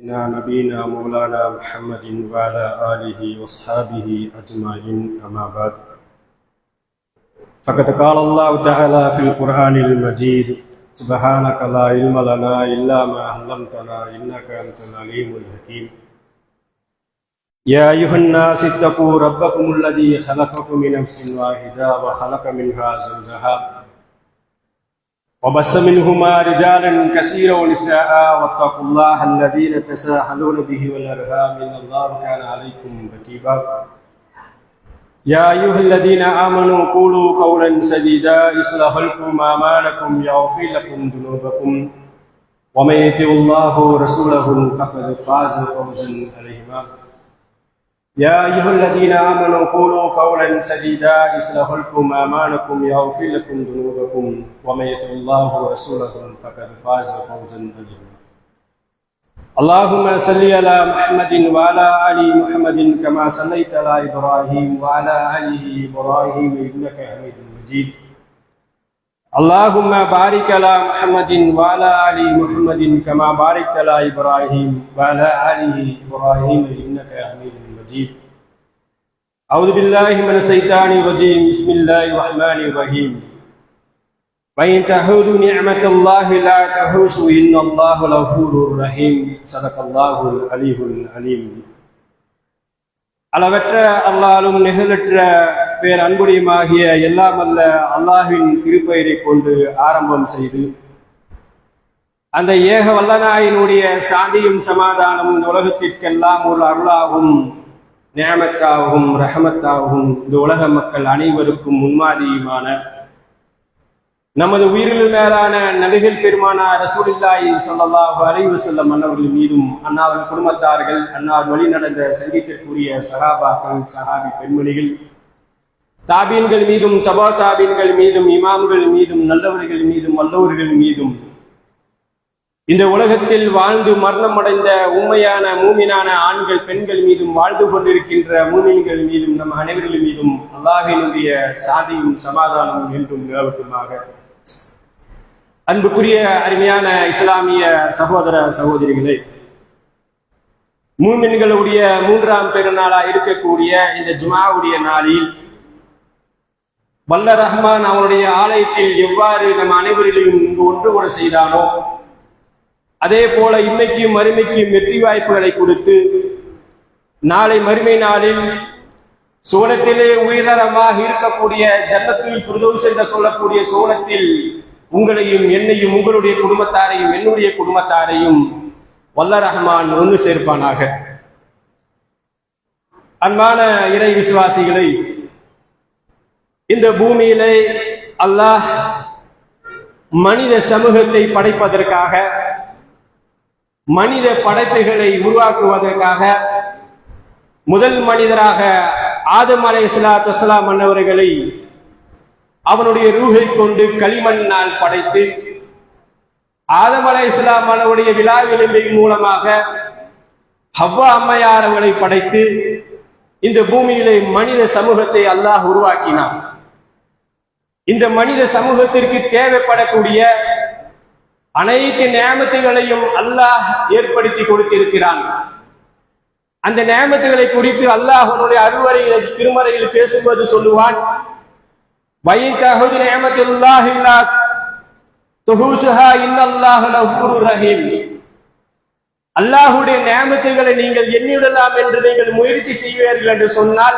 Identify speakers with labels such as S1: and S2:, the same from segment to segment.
S1: نبينا مولانا محمد وعلى آله وصحبه أجمعين أما بعد فقد قال الله تعالى في القرآن المجيد سبحانك لا علم لنا إلا ما علمتنا إنك أنت العليم الحكيم يا أيها الناس اتقوا ربكم الذي خلقكم من نفس واحدة وخلق منها زوجها وبث منهما رجالا كثيرا ونساء واتقوا الله الذين تساءلون به والأرحام إن الله كان عليكم رقيبا يا أيها الذين آمنوا قولوا قولا سديدا يصلح لكم أعمالكم ويغفر لكم ذنوبكم ومن يطع الله ورسوله فقد فاز فوزا عظيما يا أيها الذين آمنوا قولوا قولا سديدا يصلح لكم أعمالكم ويغفر لكم ذنوبكم ومن يطع الله ورسوله فقد فاز فوزا عظيما اللهم صل على محمد وعلى آل محمد كما صليت على إبراهيم وعلى آل إبراهيم إنك حميد مجيد اللهم بارك على محمد وعلى آل محمد كما باركت على إبراهيم وعلى آل إبراهيم إنك حميد مجيد أعوذ بالله من الشيطان الرجيم بسم الله الرحمن الرحيم وإن تعودوا نعمة الله لا تحصوها إن الله لغفور رحيم صدق الله العلي العليم அளவற்ற அல்லாஹ்வும் நிகழற்ற பேர் அன்புடையமாகிய எல்லாம் அல்ல அல்லாஹ்வின் திருப்பெயரை கொண்டு ஆரம்பம் செய்து அந்த ஏக வல்லநாயனுடைய சாந்தியும் சமாதானமும் உலகத்திற்கெல்லாம் ஒரு அருளாகும் நியமத்தாகவும் ரஹமத்தாகவும் இந்த உலக மக்கள் அனைவருக்கும் முன்மாதிரியுமான நமது உயிரில் மேலான நபிகள் பெருமானார் ரசூலுல்லாஹி ஸல்லல்லாஹு அலைஹி வஸல்லம் அன்னவர்கள் மீதும் அன்னாரின் குடும்பத்தார்கள் அன்னார் வழி நடந்த சந்திக்கக்கூடிய சஹாபாக்கள் சஹாபி பெண்மணிகள் தாபீன்கள் மீதும் தபா தாபீன்கள் மீதும் இமாம்கள் மீதும் நல்லவர்கள் மீதும் வல்லவர்கள் மீதும் இந்த உலகத்தில் வாழ்ந்து மரணம் அடைந்த உண்மையான மூமினான ஆண்கள் பெண்கள் மீதும் வாழ்ந்து கொண்டிருக்கின்ற மூமின்கள் மீதும் நம் அனைவர்கள் மீதும் அல்லாஹ்வினுடைய சாந்தியும் சமாதானமும் என்றும் நிலவட்டுமாக. அன்புக்குரிய அருமையான இஸ்லாமிய சகோதர சகோதரிகளே, மூமின்களுடைய மூன்றாம் பெருநாளா இருக்கக்கூடிய இந்த ஜுமாவுடைய நாளில் வல்ல ரஹ்மான் அவனுடைய ஆலயத்தில் எவ்வாறு நம் அனைவரிலும் இங்கு ஒன்று கூட செய்தானோ அதே போல இன்னைக்கும் மறுமைக்கும் வெற்றி வாய்ப்புகளை கொடுத்து நாளை மறுமை நாளில் சோனத்திலே உயர்தரமாக இருக்கக்கூடிய ஜன்னத்துல் ஃபிர்தௌஸ் என்று சொல்லக்கூடிய சோனத்தில் உங்களையும் என்னையும் உங்களுடைய குடும்பத்தாரையும் என்னுடைய குடும்பத்தாரையும் வல்ல ரஹ்மான் ஒன்று சேர்ப்பானாக. அன்பான இறை விசுவாசிகளை, இந்த பூமியிலே அல்லாஹ் மனித சமூகத்தை படைப்பதற்காக மனித படைப்புகளை உருவாக்குவதற்காக முதல் மனிதராக ஆதம் அலைஹிஸ்ஸலாத்து வஸ்ஸலாம் அன்னவர்களை அவனுடைய ரூஹை கொண்டு களிமண்ணால் படைத்து ஆதம் அலைஹிஸ்ஸலாம் அவருடைய விலாவிலிம்பின் மூலமாக ஹவ்வா அம்மையார் அவர்களை படைத்து இந்த பூமியிலே மனித சமூகத்தை அல்லாஹ் உருவாக்கினான். இந்த மனித சமூகத்திற்கு தேவைப்படக்கூடிய அனைத்து நியமத்துகளையும் அல்லாஹ் ஏற்படுத்தி கொடுத்திருக்கிறான். அந்த நியமத்துகளை குறித்து அல்லாஹ் அவனுடைய அருள்வரையில் திருமறையில் பேசும்போது சொல்லுவான், அல்லாஹுடைய நியமத்துகளை நீங்கள் எண்ணிவிடலாம் என்று நீங்கள் முயற்சி செய்வீர்கள் என்று சொன்னால்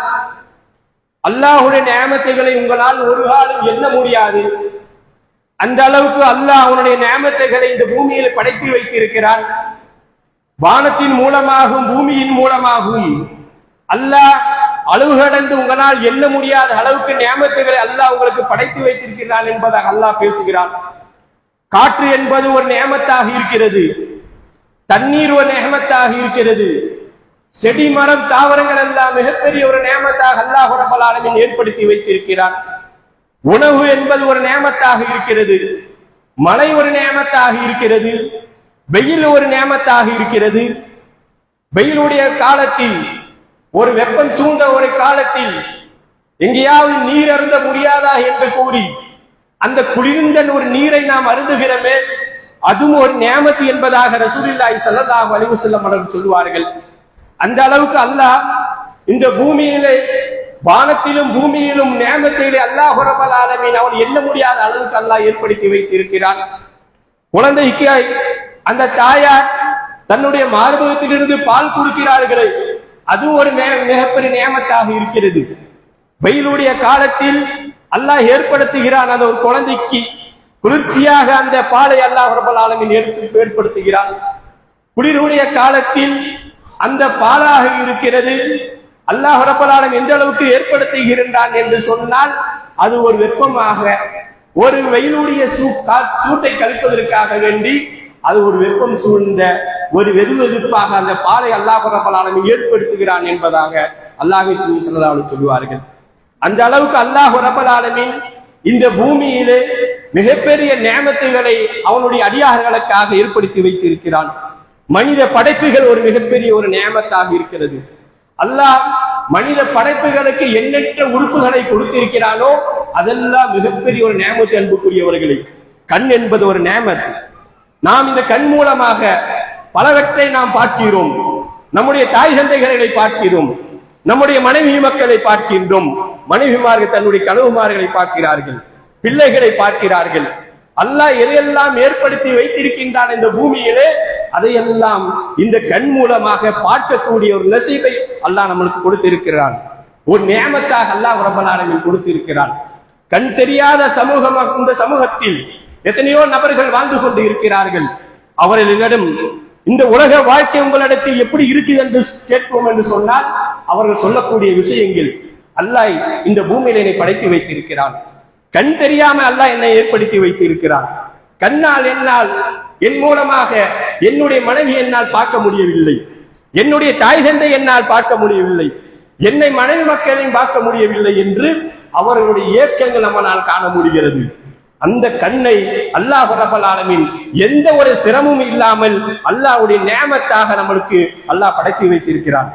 S1: அல்லாஹுடைய நியமத்துகளை உங்களால் ஒரு காலம் எண்ண முடியாது. அந்த அளவுக்கு அல்லாஹ் அவனுடைய நியமத்துகளை இந்த பூமியில் படைத்து வைத்திருக்கிறான். வானத்தின் மூலமாகவும் பூமியின் மூலமாகவும் அல்லாஹ் அளவு கடந்து உங்களால் எண்ண முடியாத அளவுக்கு நியமத்துகளை அல்லாஹ் உங்களுக்கு படைத்து வைத்திருக்கிறான் என்பதாக அல்லாஹ் பேசுகிறான். காற்று என்பது ஒரு நியமத்தாக இருக்கிறது, தண்ணீர் ஒரு நியமத்தாக இருக்கிறது, செடி மரம் தாவரங்கள் எல்லாம் மிகப்பெரிய ஒரு நியமத்தாக அல்லாஹ் ரப்பல் ஆலமீன் ஏற்படுத்தி வைத்திருக்கிறான். உணவு என்பது ஒரு நியமத்தாக இருக்கிறது, மழை ஒரு நியமத்தாக இருக்கிறது, வெயில் ஒரு நியமத்தாக இருக்கிறது. வெயிலுடைய காலத்தில் ஒரு வெப்பம் சூழ்ந்த ஒரு காலத்தில் எங்கேயாவது நீர் அருந்த முடியாதா என்று கூறி அந்த குளிர்ந்த ஒரு நீரை நாம் அருந்துகிறோமே, அதுவும் ஒரு நியமத்து என்பதாக ரசூலுல்லாஹி ஸல்லல்லாஹு அலைஹி வஸல்லம் அவர்கள் சொல்வார்கள். அந்த அளவுக்கு அல்லாஹ் இந்த பூமியிலே, வானத்திலும் பூமியிலும் நியமத்திலே அல்லாஹ் ரப்பல் ஆலமீன் அவன் எண்ண முடியாத அளவுக்கு அல்லாஹ் ஏற்படுத்தி வைத்திருக்கிறான். குழந்தைக்கு அந்த தாயார் தன்னுடைய மார்பகத்திலிருந்து பால் கொடுக்கிறார்களே, அது ஒரு மிகப்பெரிய நியமத்தாக இருக்கிறது. வெயிலுடைய காலத்தில் அல்லாஹ் ஏற்படுத்துகிறான் அந்த ஒரு குழந்தைக்கு குளிர்ச்சியாக அந்த பாலை அல்லாஹ் ரப்பல் ஆலமீன் ஏற்படுத்துகிறான். குளிருடைய காலத்தில் அந்த பாலாக இருக்கிறது. அல்லாஹ் ரப்பல் ஆலமீன் எந்த அளவுக்கு ஏற்படுத்துகின்றான் என்று சொன்னால், அது ஒரு வெப்பமாக, ஒரு வெயிலுடைய சூட்டை கழிப்பதற்காக வேண்டி அது ஒரு வெப்பம் சூழ்ந்த ஒரு வெதுவெதுப்பாக அந்த பாலை அல்லாஹ் ரப்பல் ஆலமீன் ஏற்படுத்துகிறான் என்பதாக அல்லாஹ்வின் தூதர் ஸல்லல்லாஹு அலைஹி வஸல்லம் சொல்வார்கள். அந்த அளவுக்கு அல்லாஹ் ரப்பல் ஆலமீன் இந்த பூமியிலே மிகப்பெரிய நியமத்துகளை அவனுடைய அடியார்களுக்காக ஏற்படுத்தி வைத்திருக்கிறான். மனித படைப்புகள் ஒரு மிகப்பெரிய ஒரு நியமத்தாக இருக்கிறது. அல்லாஹ் மனித படைப்புகளுக்கு எண்ணற்ற உறுப்புகளை கொடுத்திருக்கிறானோ அதெல்லாம் மிகப்பெரிய ஒரு நியமத்து. அன்புக்குரியவர்களை, கண் என்பது ஒரு நியமத்து. நாம் இந்த கண் மூலமாக பலவற்றை நாம் பார்க்கிறோம். நம்முடைய தாய் தந்தைகளை பார்க்கிறோம், நம்முடைய மனைவி மக்களை பார்க்கின்றோம். மனைவிமார்கள் தன்னுடைய கணவன்மார்களை பார்க்கிறார்கள், பிள்ளைகளை பார்க்கிறார்கள். அல்லாஹ் எதையெல்லாம் ஏற்படுத்தி வைத்திருக்கின்றான் இந்த பூமியிலே, அதையெல்லாம் இந்த கண் மூலமாக பார்க்கக்கூடிய ஒரு நசீபை அல்லாஹ் நம்மளுக்கு கொடுத்திருக்கிறான். ஒரு நியமத்தாக அல்லாஹ் ரப்பல் ஆலமீன் கொடுத்திருக்கிறான். கண் தெரியாத சமூகம், இந்த சமூகத்தில் எத்தனையோ நபர்கள் வாழ்ந்து கொண்டு இருக்கிறார்கள். அவர்களிடம் இந்த உலக வாழ்க்கை உங்களிடத்தில் எப்படி இருக்குது என்று கேட்போம் என்று சொன்னால், அவர்கள் சொல்லக்கூடிய விஷயங்கள், அல்லாஹ் இந்த பூமியில என்னை படைத்து வைத்திருக்கிறான். கண் தெரியாம அல்லாஹ் என்னை ஏற்படுத்தி வைத்திருக்கிறான். கண்ணால் என்னால், என் மூலமாக என்னுடைய மனைவி என்னால் பார்க்க முடியவில்லை, என்னுடைய தாய் தந்தை என்னால் பார்க்க முடியவில்லை, என்னை மனைவி மக்களையும் பார்க்க முடியவில்லை என்று அவர்களுடைய இயக்கங்கள் நம்மால் காண முடிகிறது. அந்த கண்ணை அல்லாஹ் ரப்பல் ஆலமீன் எந்த ஒரு சிரமமும் இல்லாமல் அல்லாஹ்வுடைய நியமத்தாக நம்மளுக்கு அல்லாஹ் படைத்து வைத்திருக்கிறான்.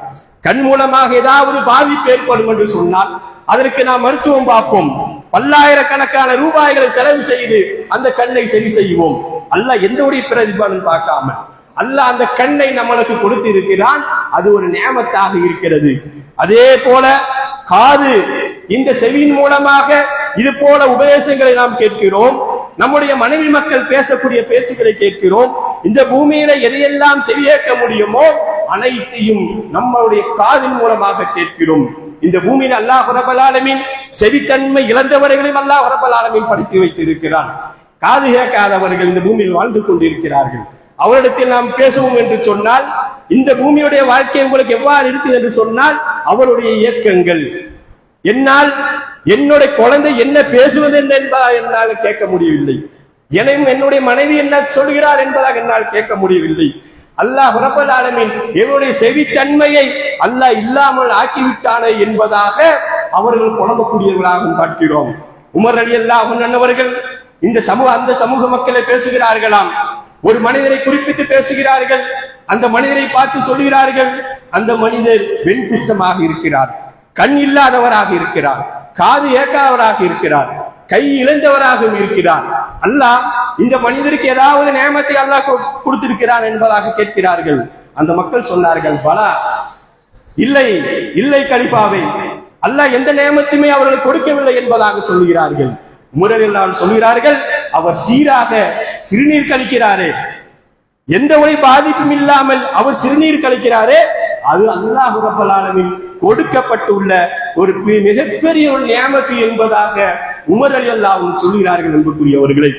S1: கண் மூலமாக ஏதாவது பாதிப்பு ஏற்படும் என்று சொன்னால் அதற்கு நாம் மருத்துவம் பார்ப்போம். பல்லாயிரக்கணக்கான ரூபாய்களை செலவு செய்து அந்த கண்ணை சரி செய்வோம். அல்லாஹ் எந்த ஒரு பிரதிபலன் பார்க்காம அல்லாஹ் அந்த கண்ணை நம்மளுக்கு கொடுத்து இருக்கிறான். அது ஒரு நியமத்தாக இருக்கிறது. அதே போல காது, இந்த செவியின் மூலமாக இது போல உபதேசங்களை நாம் கேட்கிறோம். நம்முடைய மனைவி மக்கள் பேசக்கூடிய பேச்சுக்களை கேட்கிறோம். இந்த பூமியில எதையெல்லாம் செவியேற்க முடியுமோ அனைத்தையும் நம்மளுடைய காதின் மூலமாக கேட்கிறோம். இந்த பூமியில அல்லாஹ் ரப்பல் ஆலமீன் செவித்தன்மை இழந்தவர்களையும் அல்லாஹ் ரப்பல் ஆலமீன் படித்து வைத்திருக்கிறான். காது கேட்காதவர்கள் இந்த பூமியில் வாழ்ந்து கொண்டிருக்கிறார்கள். அவரிடத்தில் நாம் பேசுவோம் என்று சொன்னால், இந்த பூமியுடைய வாழ்க்கை உங்களுக்கு எவ்வாறு இருக்குது என்று சொன்னால், அவருடைய இயக்கங்கள், என்னால் என்னுடைய குழந்தை என்ன பேசுவது என்பதாக என்னால் கேட்க முடியவில்லை, எனையும் என்னுடைய மனைவி என்ன சொல்கிறார் என்பதாக என்னால் கேட்க முடியவில்லை. அல்லாஹ் ரப்பல் ஆலமீன் என்னுடைய செவித்தன்மையை அல்லாஹ் இல்லாமல் ஆக்கிவிட்டானே என்பதாக அவர்கள் புலம்பக்கூடியவர்களாகவும் பார்க்கிறோம். உமர் ரலியல்லாஹு அன்ஹு அவர்கள் இந்த அந்த சமூக மக்களை பேசுகிறார்களாம். ஒரு மனிதரை குறிப்பிட்டு பேசுகிறார்கள். அந்த மனிதரை பார்த்து சொல்கிறார்கள், அந்த மனிதர் வெண்பிஷ்டமாக இருக்கிறார், கண் இல்லாதவராக இருக்கிறார், காது ஏற்காதவராக இருக்கிறார், கை இழந்தவராகவும் இருக்கிறார். அல்லாஹ் இந்த மனிதருக்கு ஏதாவது நியமத்தை அல்லாஹ் கொடுத்திருக்கிறார் என்பதாக கேட்கிறார்கள். அந்த மக்கள் சொன்னார்கள், பலா, இல்லை இல்லை கலிஃபாவே, அல்லாஹ் எந்த நியமத்தையுமே அவர்கள் கொடுக்கவில்லை என்பதாக சொல்கிறார்கள். முறையில் சொல்கிறார்கள், அவர் சீராக சிறுநீர் கழிக்கிறாரே, எந்த ஒரு பாதிப்பும் இல்லாமல் அவர் சிறுநீர் கழிக்கிறாரே, அது அல்லாஹ் ரப்பல் ஆலமீன் கொடுக்கப்பட்டுள்ள ஒரு மிகப்பெரிய ஒரு நியமத்து என்பதாக உமர் ரலியல்லாஹு அன்ஹு சொல்கிறார்கள். அன்புக்குரியவர்களே,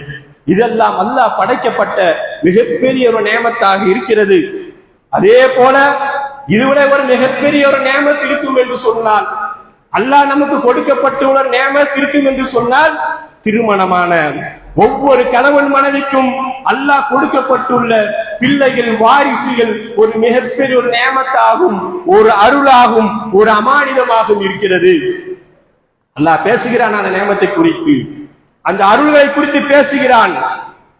S1: இதெல்லாம் அல்லாஹ் படைக்கப்பட்ட மிகப்பெரிய ஒரு நியமத்தாக இருக்கிறது. அதே போல இதுவரை ஒரு மிகப்பெரிய ஒரு நியமத்து இருக்கும் என்று சொன்னால், அல்லாஹ் நமக்கு கொடுக்கப்பட்டுள்ள நியமத்து இருக்கும் என்று சொன்னால், திருமணமான ஒவ்வொரு கணவன் மனைவிக்கும் அல்லாஹ் கொடுக்கப்பட்டுள்ள பிள்ளைகள், வாரிசுகள் ஒரு மிகப்பெரிய ஒரு நியமத்தாகும், ஒரு அருளாகும், ஒரு அமானிதமாகவும் இருக்கிறது. அல்லாஹ் பேசுகிறான் அந்த நியமத்தை குறித்து, அந்த அருள்களை குறித்து பேசுகிறான்.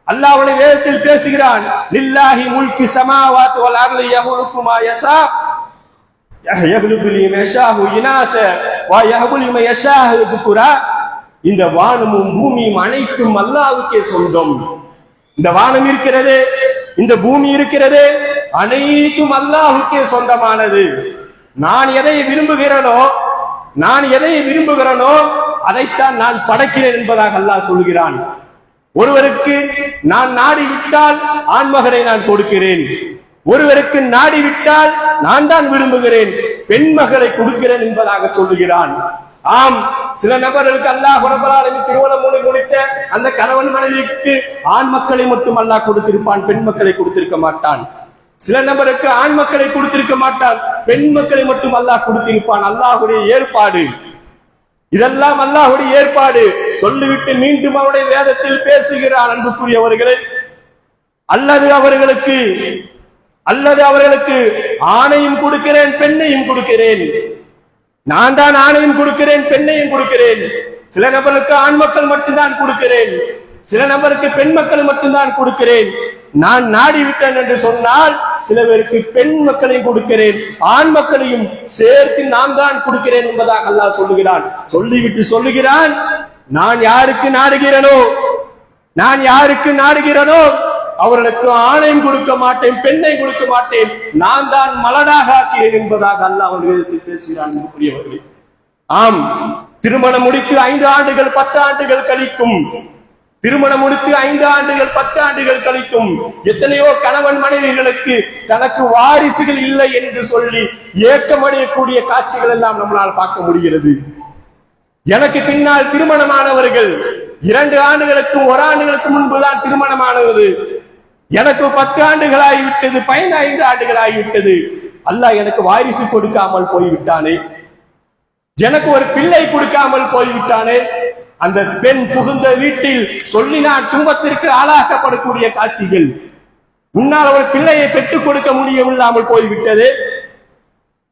S1: அல்லாஹ் அவனுடைய வேதத்தில் பேசுகிறான், லில்லாஹி முல்கி ஸமாவாத்தி வல் அர்லி யஹ்லுகு மா யஷா யஹ்லுகு லிமன் யஷாஹு இனாஸ வ யஹ்பு லிமன் யஷாஹு துகுரா. இந்த வானமும் பூமியும் அனைத்தும் அல்லாஹ்வுக்கே சொந்தம். இந்த வானம் இருக்கிறது, இந்த பூமி இருக்கிறது, அனைத்தும் அல்லாஹ்வுக்கே சொந்தமானது. நான் எதை விரும்புகிறேனோ அதைத்தான் நான் படைக்கிறேன் என்பதாக அல்லாஹ் சொல்கிறான். ஒருவருக்கு நான் நாடிவிட்டால் ஆண்மகனை நான் கொடுக்கிறேன், ஒருவருக்கு நாடிவிட்டால் நான் தான் விரும்புகிறேன் பெண் மகளை கொடுக்கிறேன் என்பதாக சொல்லுகிறான். ஆம், சில நபர்களுக்கு அல்லாஹ் ரப்பல் ஆலமீன் திருமணம் முடித்த அந்த கணவன் மனைவிக்கு ஆண் மக்களை மட்டும் அல்லாஹ் கொடுத்திருப்பான், பெண் மக்களை கொடுத்திருக்க மாட்டான். சில நபருக்கு ஆண் மக்களை கொடுத்திருக்க மாட்டான், பெண் மக்களை மட்டும் அல்லாஹ் கொடுத்திருப்பான். அல்லாஹ்வுடைய ஏற்பாடு இதெல்லாம், அல்லாஹ்வுடைய ஏற்பாடு. சொல்லிவிட்டு மீண்டும் அவருடைய வேதத்தில் பேசுகிறான். அன்புக்குரியவர்களே, அல்லது அவர்களுக்கு ஆணையும் கொடுக்கிறேன், பெண்ணையும் கொடுக்கிறேன். நான் தான் ஆணையும் கொடுக்கிறேன், பெண்ணையும் கொடுக்கிறேன். சில நபருக்கு ஆண் மக்கள் மட்டும்தான் கொடுக்கிறேன், சில நபருக்கு பெண் மக்கள் மட்டும்தான் கொடுக்கிறேன். நான் நாடிவிட்டேன் என்று சொன்னால் சில பேருக்கு பெண் மக்களையும் கொடுக்கிறேன், ஆண் மக்களையும் சேர்த்து நான் தான் கொடுக்கிறேன் என்பதாக அல்லாஹ் சொல்லுகிறான். சொல்லிவிட்டு சொல்லுகிறான், நான் யாருக்கு நாடுகிறேனோ அவர்களுக்கு ஆணையும் கொடுக்க மாட்டேன், பெண்ணை கொடுக்க மாட்டேன், நான் தான் மலடாக ஆக்கிறேன் என்பதாக அல்லாஹ் அவர்களுக்கு பேசுகிறான். ஆம், திருமணம் முடித்து 5 ஆண்டுகள் 10 ஆண்டுகள் கழிக்கும், திருமணம் முடித்து 5 ஆண்டுகள் 10 ஆண்டுகள் கழிக்கும். எத்தனையோ கணவன் மனைவிகளுக்கு தனக்கு வாரிசுகள் இல்லை என்று சொல்லி ஏக்கமடையக்கூடிய காட்சிகள் எல்லாம் நம்மளால் பார்க்க முடிகிறது. எனக்கு பின்னால் திருமணமானவர்கள் 2 ஆண்டுகளுக்கு 1 ஆண்டுகளுக்கு முன்புதான் திருமணமானது. எனக்கு 10 ஆண்டுகளாகிவிட்டது, 15 ஆண்டுகளாகிவிட்டது. அல்லாஹ் எனக்கு வாரிசு கொடுக்காமல் போய்விட்டானே, எனக்கு ஒரு பிள்ளை கொடுக்காமல் போய்விட்டானே. அந்த பெண் புகுந்த வீட்டில் சொல்லினால் துன்பத்திற்கு ஆளாக்கப்படக்கூடிய காட்சிகள். உன்னால் ஒரு பிள்ளையை பெற்றுக் கொடுக்க முடியவில்லாமல் போய்விட்டது,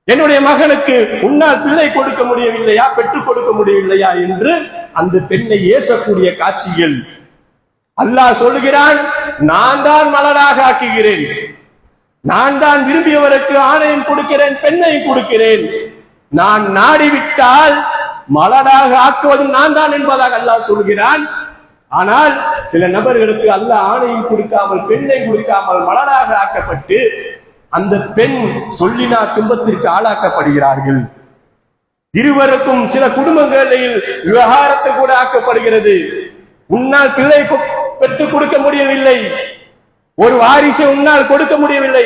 S1: என்னுடைய மகனுக்கு உன்னால் பிள்ளை கொடுக்க முடியவில்லையா, பெற்றுக் கொடுக்க முடியவில்லையா என்று அந்த பெண்ணை ஏசக்கூடிய காட்சிகள். அல்லாஹ் சொல்லுகிறான், நான் தான் மலராக ஆக்குகிறேன், நான் தான் விரும்பியவருக்கு ஆணையும் கொடுக்கிறேன், பெண்ணையும் கொடுக்கிறேன். நான் நாடிவிட்டால் மலராக ஆக்குவதும் நான் தான் என்பதாக அல்லாஹ் சொல்கிறான். ஆனால் சில நபர்களுக்கு அல்லாஹ் ஆணையும் கொடுக்காமல், பெண்ணை கொடுக்காமல் மலராக ஆக்கப்பட்டு அந்த பெண் சொல்லினா துன்பத்திற்கு ஆளாக்கப்படுகிறார்கள். இருவருக்கும் சில குடும்பங்களில் விவகாரத்தை கூட ஆக்கப்படுகிறது. உன்னால் பிள்ளை பெற்றுக் கொடுக்க முடியவில்லை, ஒரு வாரிசை உன்னால் கொடுக்க முடியவில்லை,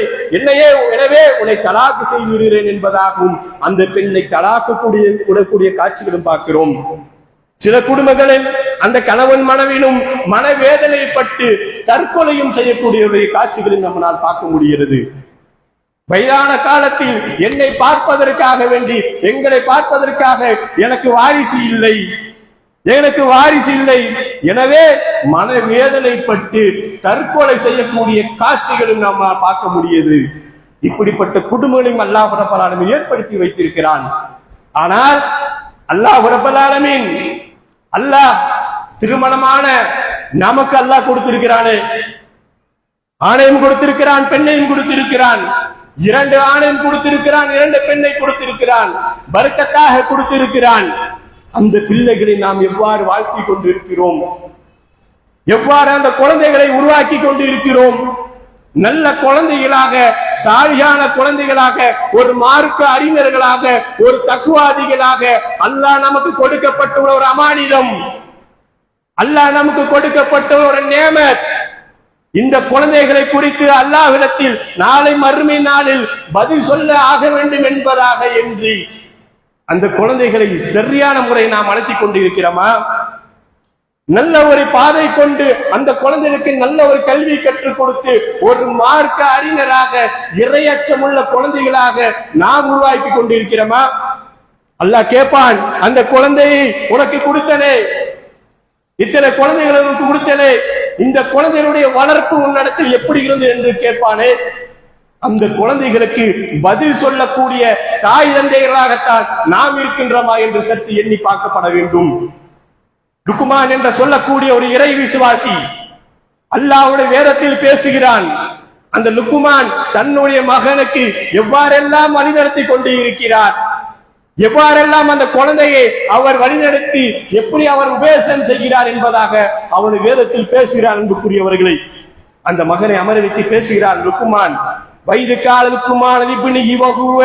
S1: எனவே உன்னை தலாக்கு செய்து விடுகிறேன் என்பதாகவும் அந்த பெண்ணை தலாக்கு கூடக்கூடிய காட்சிகளும் பார்க்கிறோம். சில குடும்பங்களில் அந்த கணவன் மனைவியும் மனவேதனைப்பட்டு தற்கொலையும் செய்யக்கூடிய காட்சிகளும் நம்மளால் பார்க்க முடிகிறது. வயதான காலத்தில் என்னை பார்ப்பதற்காக வேண்டி, எங்களை பார்ப்பதற்காக எனக்கு வாரிசு இல்லை, எனவே மனவேதனைப்பட்டு தற்கொலை செய்யக்கூடிய காட்சிகளும் நம்ம பார்க்க முடியுது. இப்படிப்பட்ட குடும்பங்களையும் அல்லாஹ் ரப்பல் ஆலமீன் ஏற்படுத்தி வைத்திருக்கிறான். ஆனால் அல்லாஹ் ரப்பல் ஆலமீன் திருமணமான நமக்கு அல்லாஹ் கொடுத்திருக்கிறானே, ஆணையும் கொடுத்திருக்கிறான், பெண்ணையும் கொடுத்திருக்கிறான். 2 ஆணையும் கொடுத்திருக்கிறான், 2 பெண்ணை கொடுத்திருக்கிறான், பரக்கத்தாக கொடுத்திருக்கிறான். அந்த பிள்ளைகளை நாம் எவ்வாறு வாழ்த்தி கொண்டு இருக்கிறோம், எவ்வாறு அந்த குழந்தைகளை உருவாக்கி கொண்டு இருக்கிறோம்? நல்ல குழந்தைகளாக, சாலியான குழந்தைகளாக, ஒரு மார்க்க அறிஞர்களாக, ஒரு தக்குவாதிகளாக அல்லாஹ் நமக்கு கொடுக்கப்பட்ட ஒரு அமானிதம், அல்லாஹ் நமக்கு கொடுக்கப்பட்ட ஒரு நேமத். இந்த குழந்தைகளை குறித்து அல்லாஹ்விடத்தில் நாளை மறுமை நாளில் பதில் சொல்ல ஆக வேண்டும் என்பதாக என்று அந்த குழந்தைகளை சரியான முறை நாம் வளர்த்திக் கொண்டு இருக்கிறோமா? நல்ல ஒரு பாதை கொண்டு அந்த குழந்தைகளுக்கு நல்ல ஒரு கல்வி கற்றுக் கொடுத்து ஒரு மார்க்க அறிஞராக, இறையச்சமுள்ள குழந்தைகளாக நாம் உருவாக்கி கொண்டிருக்கிறோமா? அல்லாஹ் கேட்பான், அந்த குழந்தையை உனக்கு கொடுத்தனே, இத்தனை குழந்தைகளுக்கு கொடுத்தனே, இந்த குழந்தைகளுடைய வளர்ப்பு உன்னிடத்தில் எப்படி இருந்தது என்று கேட்பானே. அந்த குழந்தைகளுக்கு பதில் சொல்லக்கூடிய தாய் தந்தைகளாகத்தான் நாம் இருக்கின்றோமா என்று சற்று எண்ணி பார்க்கப்பட வேண்டும். லுக்மான் என்று சொல்லக்கூடிய ஒரு இறை விசுவாசி அல்லாஹ்வுடைய வேதத்தில் பேசுகிறான். அந்த லுக்மான் தன்னுடைய மகனுக்கு எவ்வாறெல்லாம் வழிநடத்தி கொண்டு இருக்கிறார், எவ்வாறெல்லாம் அந்த குழந்தையை அவர் வழிநடத்தி எப்படி அவர் உபதேசம் செய்கிறார் என்பதாக அவன் வேதத்தில் பேசுகிறார். அன்புக்குரியவர்களை, அந்த மகனை அமர வைத்து பேசுகிறார் லுக்குமான். வயது கால லுக்குமான் இப்னி வஹுவ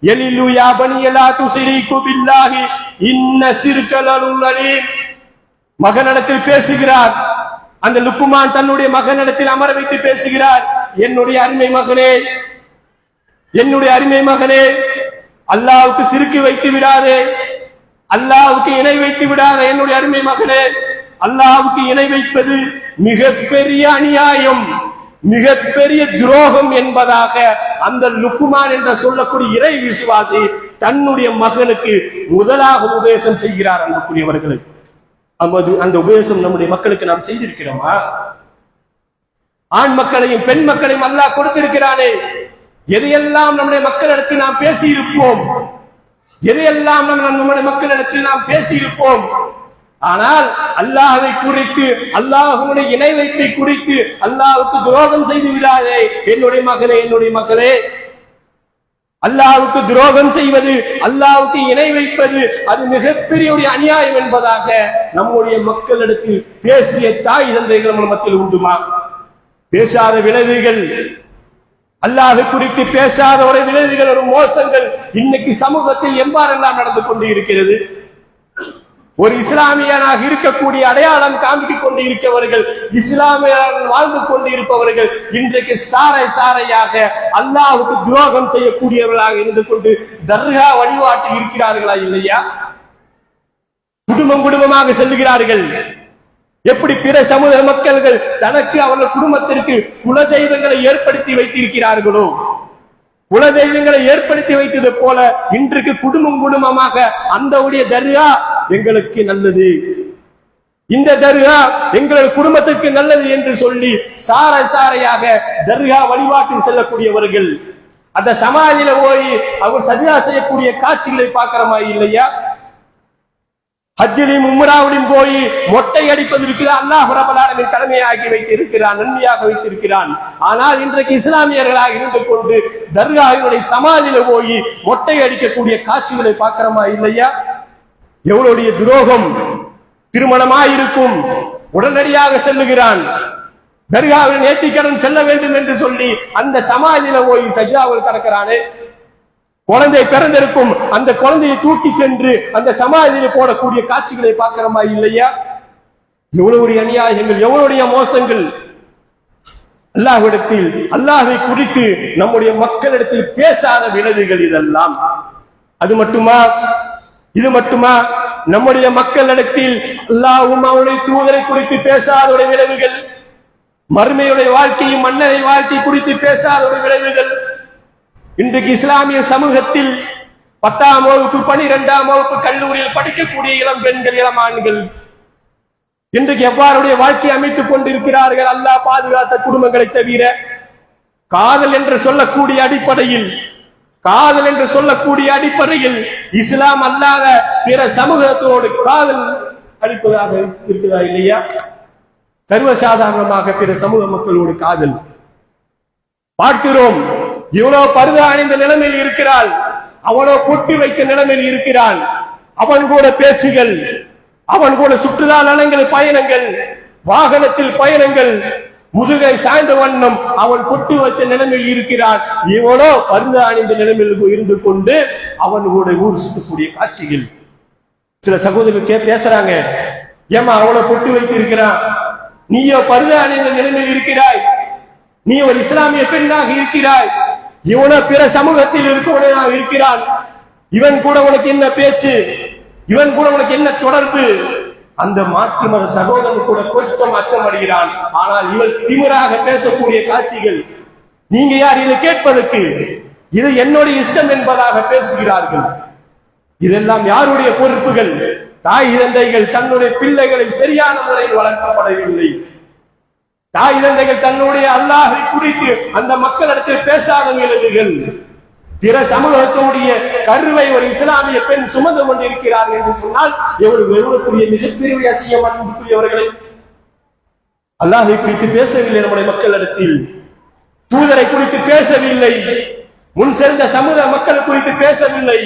S1: யலிலு யா பனி லா துஸ்ரிகு பில்லாஹி இன்ன ஷிர்க லலீம். மகனிடத்தில் பேசுகிறார். அந்த லுக்குமான் தன்னுடைய மகனிடத்தில் அமர வைத்து பேசுகிறார். என்னுடைய அருமை மகனே, என்னுடைய அருமை மகனே, அல்லாஹ்வுக்கு சிறுக்கு வைத்து விடாதே, அல்லாஹ்வுக்கு இணை வைத்து விடாதே. என்னுடைய அருமை மகனே, அல்லாஹ்வுக்கு இணை வைப்பது மிகப்பெரிய அநியாயம், மிகப்பெரிய துரோகம் என்பதாக அந்த லுக்குமான் என்ற சொல்லக்கூடிய இறை விசுவாசி தன்னுடைய மகனுக்கு முதலாக உபதேசம் செய்கிறார். அன்புக்குரியவர்களுக்கு அந்த உபதேசம் நம்முடைய மக்களுக்கு நாம் செய்திருக்கிறோமா? ஆண் மக்களையும் பெண் மக்களையும் அல்லாஹ் கொடுத்திருக்கிறானே, எதையெல்லாம் நம்முடைய மக்களிடத்தில் நாம் பேசியிருப்போம், எதையெல்லாம் நம்முடைய மக்களிடத்தில் நாம் பேசியிருப்போம். ஆனால் அல்லாஹ்வை குறித்து, அல்லாஹ்வுடைய இணை வைப்பை குறித்து அல்லாஹ்வுக்கு துரோகம் செய்து விடாதே என்னுடைய மகனே, என்னுடைய மகளே. அல்லாஹ்வுக்கு துரோகம் செய்வது, அல்லாஹ்வுக்கு இணை வைப்பது அது மிகப்பெரிய ஒரு அநியாயம் என்பதாக நம்முடைய மக்களிடத்தில் பேசிய தாய் தந்தைகள் மத்தியில் உண்டுமா? பேசாத விளைவுகள், அல்லாஹ் குறித்து பேசாத ஒரு விளைவுகள், ஒரு மோசங்கள் இன்னைக்கு சமூகத்தில் எவ்வாறெல்லாம் நடந்து கொண்டு இருக்கிறது. ஒரு இஸ்லாமியனாக இருக்கக்கூடிய அடையாளம் காமித்துக் கொண்டு இருக்கவர்கள், இஸ்லாமியர்கள் வாழ்ந்து கொண்டு இருப்பவர்கள் இன்றைக்கு சாரை சாரையாக அல்லாஹ்வுக்கு துரோகம் செய்யக்கூடியவர்களாக இருந்து கொண்டு தர்கா வழிபாட்டில் இருக்கிறார்களா இல்லையா? குடும்பம் குடும்பமாக செல்லுகிறார்கள். எப்படி பிற சமூக மக்கள்கள் தனக்கு அவர்கள் குடும்பத்திற்கு குலதெய்வங்களை ஏற்படுத்தி வைத்திருக்கிறார்களோ, குலதெய்வங்களை ஏற்படுத்தி வைத்தது போல இன்றைக்கு குடும்பம் குடும்பமாக அந்த உடைய தர்கா எங்களுக்கு நல்லது, இந்த தர்கா எங்கள் குடும்பத்திற்கு நல்லது என்று சொல்லி சாரை சாரையாக தர்கா வழிபாட்டில் செல்லக்கூடியவர்கள். அந்த சமாதியில போய் அவர் சஜிதா செய்யக்கூடிய காட்சிகளை பார்க்கிறோமா இல்லையா? ஹஜ்ஜிலும் உம்ராவிலும் போய் மொட்டை அடிப்பதற்கு அல்லாஹ் ரப்பல் ஆலமீன் கடமையாக்கி வைத்திருக்கிறான், நன்மையாக வைத்திருக்கிறான். ஆனால் இன்றைக்கு இஸ்லாமியர்களாக இருந்து கொண்டு தர்காவினுடைய சமாதியில போய் மொட்டை அடிக்கக்கூடிய காட்சிகளை பார்க்கிறோமா இல்லையா? எவ்வளவுடைய துரோகம்! திருமணமாயிருக்கும், உடனடியாக செல்லுகிறான். தர்காவில் நேர்த்திக்கடன் செல்ல வேண்டும் என்று சொல்லி அந்த சமாதியில போய் சஜ்ஜாவில் கடக்கிறானே. குழந்தை பிறந்திருக்கும், அந்த குழந்தையை தூக்கி சென்று அந்த சமாதியில் போடக்கூடிய காட்சிகளை பார்க்கிறோமா இல்லையா? எவ்வளவு அநியாயங்கள், எவ்வளவுடைய மோசங்கள்! அல்லாஹ்விடத்தில், அல்லாஹ்வை குறித்து நம்முடைய மக்களிடத்தில் பேசாத விளைவுகள் இதெல்லாம். அது மட்டுமா, இது மட்டுமா? நம்முடைய மக்களிடத்தில் அல்லாஹ்வும் அவருடைய தூதரை குறித்து பேசாத விளைவுகள், மறுமையுடைய வாழ்க்கையும் மன்னரை வாழ்க்கை குறித்து பேசாத விளைவுகள். இன்றைக்கு இஸ்லாமிய சமூகத்தில் 10ஆம் வகுப்பு 12ஆம் வகுப்பு கல்லூரியில் படிக்கக்கூடிய இளம் பெண்கள், இளம் ஆண்கள் இன்றைக்கு எவ்வாறுடைய வாழ்க்கை அமைத்துக் கொண்டிருக்கிறார்கள்? அல்லாஹ் பாதுகாத்த குடும்பங்களை தவிர காதல் என்று சொல்லக்கூடிய அடிப்படையில், காதல் என்று சொல்லக்கூடிய அடிப்படையில் இஸ்லாம் அல்லாத பிற சமூகத்தோடு காதல் அளிப்பதாக இருக்கிறதா இல்லையா? சர்வசாதாரணமாக பிற சமூக மக்களோடு காதல் பார்க்கிறோம். இவ்வளவு பருதா அணிந்த நிலைமையில் இருக்கிறாள், அவனோ பொட்டி வைத்த நிலைமையில் இருக்கிறான். அவன் கூட பேச்சுகள், அவன் கூட சுற்றுலா நலங்கள், பயணங்கள், வாகனத்தில் பயணங்கள், முதுகை சாய்ந்த வண்ணம் அவன் பொட்டி வைத்த நிலைமையில் இருக்கிறான். இவனோ பருதா அணிந்த நிலைமையில் இருந்து கொண்டு அவன் கூட ஊர் சுற்றக்கூடிய காட்சிகள். சில சகோதரர்கள் பேசுறாங்க, ஏமா அவனை பொட்டி வைத்து இருக்கிறான், நீயோ பருதா அணிந்த நிலைமையில் இருக்கிறாய், நீ ஒரு இஸ்லாமிய பெண்ணாக இருக்கிறாய், இவனோ பிற சமூகத்தில் இருக்கவனாக இருக்கிறான், இவன் கூட உனக்கு என்ன பேச்சு, இவன் கூட உனக்கு என்ன தொடர்பு? அந்த மாற்று மத சகோதரன் கூட கொஞ்சம் அச்சம் அடைகிறான். ஆனால் இவள் திமிராக பேசக்கூடிய காட்சிகள், நீங்க யார் இதை கேட்பதற்கு? இது என்னுடைய இஷ்டம் என்பதாக பேசுகிறார்கள். இதெல்லாம் யாருடைய பொறுப்புகள்? தாய் தந்தைகள் தன்னுடைய பிள்ளைகளை சரியான முறையில் வளர்க்கப்படவில்லை. தாய் தந்தைகள் தன்னுடைய அல்லாஹை குறித்து அந்த மக்களிடத்தில் பேசாத விளைவுகள். பிற சமூகத்துடைய கருவை ஒரு இஸ்லாமிய பெண் சுமந்து கொண்டிருக்கிறார் என்று சொன்னால் எவ்வளவு மிகப்பெரிய அசிங்கம் அன்புக்குரியவர்களை. அல்லாஹை குறித்து பேசவில்லை நம்முடைய மக்களிடத்தில், தூதரை குறித்து பேசவில்லை, முன் சேர்ந்த சமூக மக்கள் குறித்து பேசவில்லை.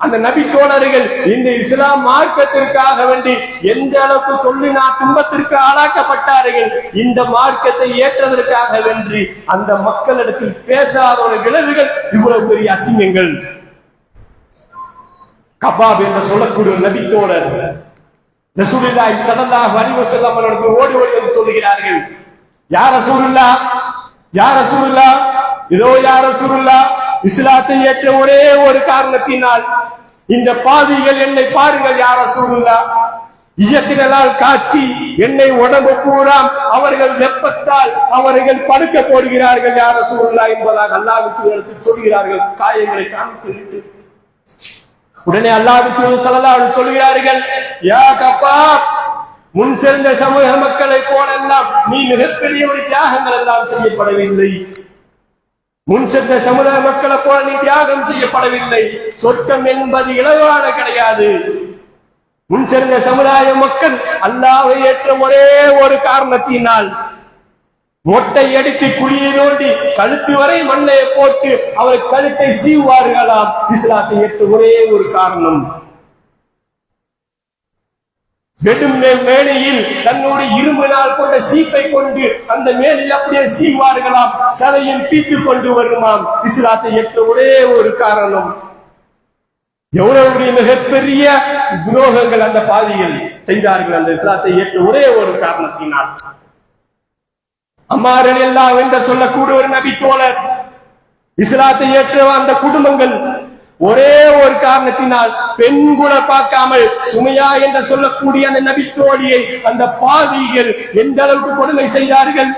S1: அந்த நபி தோழர்கள் இந்த இஸ்லாம் மார்க்கத்திற்காக வேண்டி எந்த அளவுக்கு சொல்லினா துன்பத்திற்கு ஆளாக்கப்பட்டார்கள், இந்த மார்க்கத்தை ஏற்றதற்காக வென்றி அந்த மக்களிடத்தில் பேசாத ஒரு விளைவுகள், இவ்வளவு பெரிய அசிங்கங்கள். கபாப் என்று சொல்லக்கூடிய ஒரு நபி தோழர் ரசூலுல்லாஹி ஸல்லல்லாஹு அலைஹி வஸல்லம் அவர்கள் ஓடி ஓடி வந்து சொல்லுகிறார்கள், யா ரசூலுல்லாஹ், யா ரசூலுல்லாஹ், இதோ யா ரசூலுல்லாஹ், இஸ்லாத்தை ஏற்ற ஒரே ஒரு காரணத்தினால் இந்த பாவிகள் என்னை பாருங்கள் யா ரசூலுல்லாஹ், ஈயத்தினால் காட்சி என்னை உடம்பு பூரா அவர்கள் வெப்பத்தால் அவர்கள் படுக்க போடுகிறார்கள் யா ரசூலுல்லாஹ் என்பதாக அல்லாஹ்வுக்கு எடுத்து சொல்கிறார்கள், காயங்களை காமித்து. உடனே அல்லாஹ்வுக்கு ஸல்லல்லாஹு அலைஹி சொல்கிறார்கள், யா கபாப், முன் சென்ற சமூக மக்களை போலெல்லாம் நீ மிகப்பெரிய ஒரு தியாகங்கள் எல்லாம் செய்யப்படவில்லை. முன் சென்ற சமுதாய மக்களை போல நீ தியாகம் செய்யப்படவில்லை. சொர்க்கம் என்பது இலவான கிடையாது. முன் சென்ற சமுதாய மக்கள் அல்லாஹ்வை ஏற்ற ஒரே ஒரு காரணத்தினால் மொட்டை அடித்து குழியை நோண்டி கழுத்து வரை மண்ணை போட்டு அவர் கழுத்தை சீவார்களாம். இஸ்லாத்தை ஏற்ற ஒரே ஒரு காரணம், வெடும் மேனியில் தன்னுடைய இரும்பு நாள் கொண்ட சீப்பை கொண்டு அந்த மேலில் அப்படியே சீவார்களாம், சதையில் பீத்து கொண்டு வருமாம். இஸ்லாத்தை ஏற்ற ஒரே ஒரு காரணம். எவ்வளவு மிகப்பெரிய துரோகங்கள் அந்த பாதிகள் செய்தார்கள் அந்த இஸ்லாத்தை ஏற்ற ஒரே ஒரு காரணத்தினால். அம்மார் ரலியல்லாஹு என்று சொல்லக்கூடிய ஒரு நபி தோழர், இஸ்லாத்தை ஏற்ற அந்த குடும்பங்கள் ஒரே ஒரு காரணத்தினால் பெண் கூட பார்க்காமல் சுமையா என்று சொல்லக்கூடிய அந்த நபி தோழியை அந்த பாவிகள் எந்த அளவுக்கு கொடுமை செய்தார்கள்.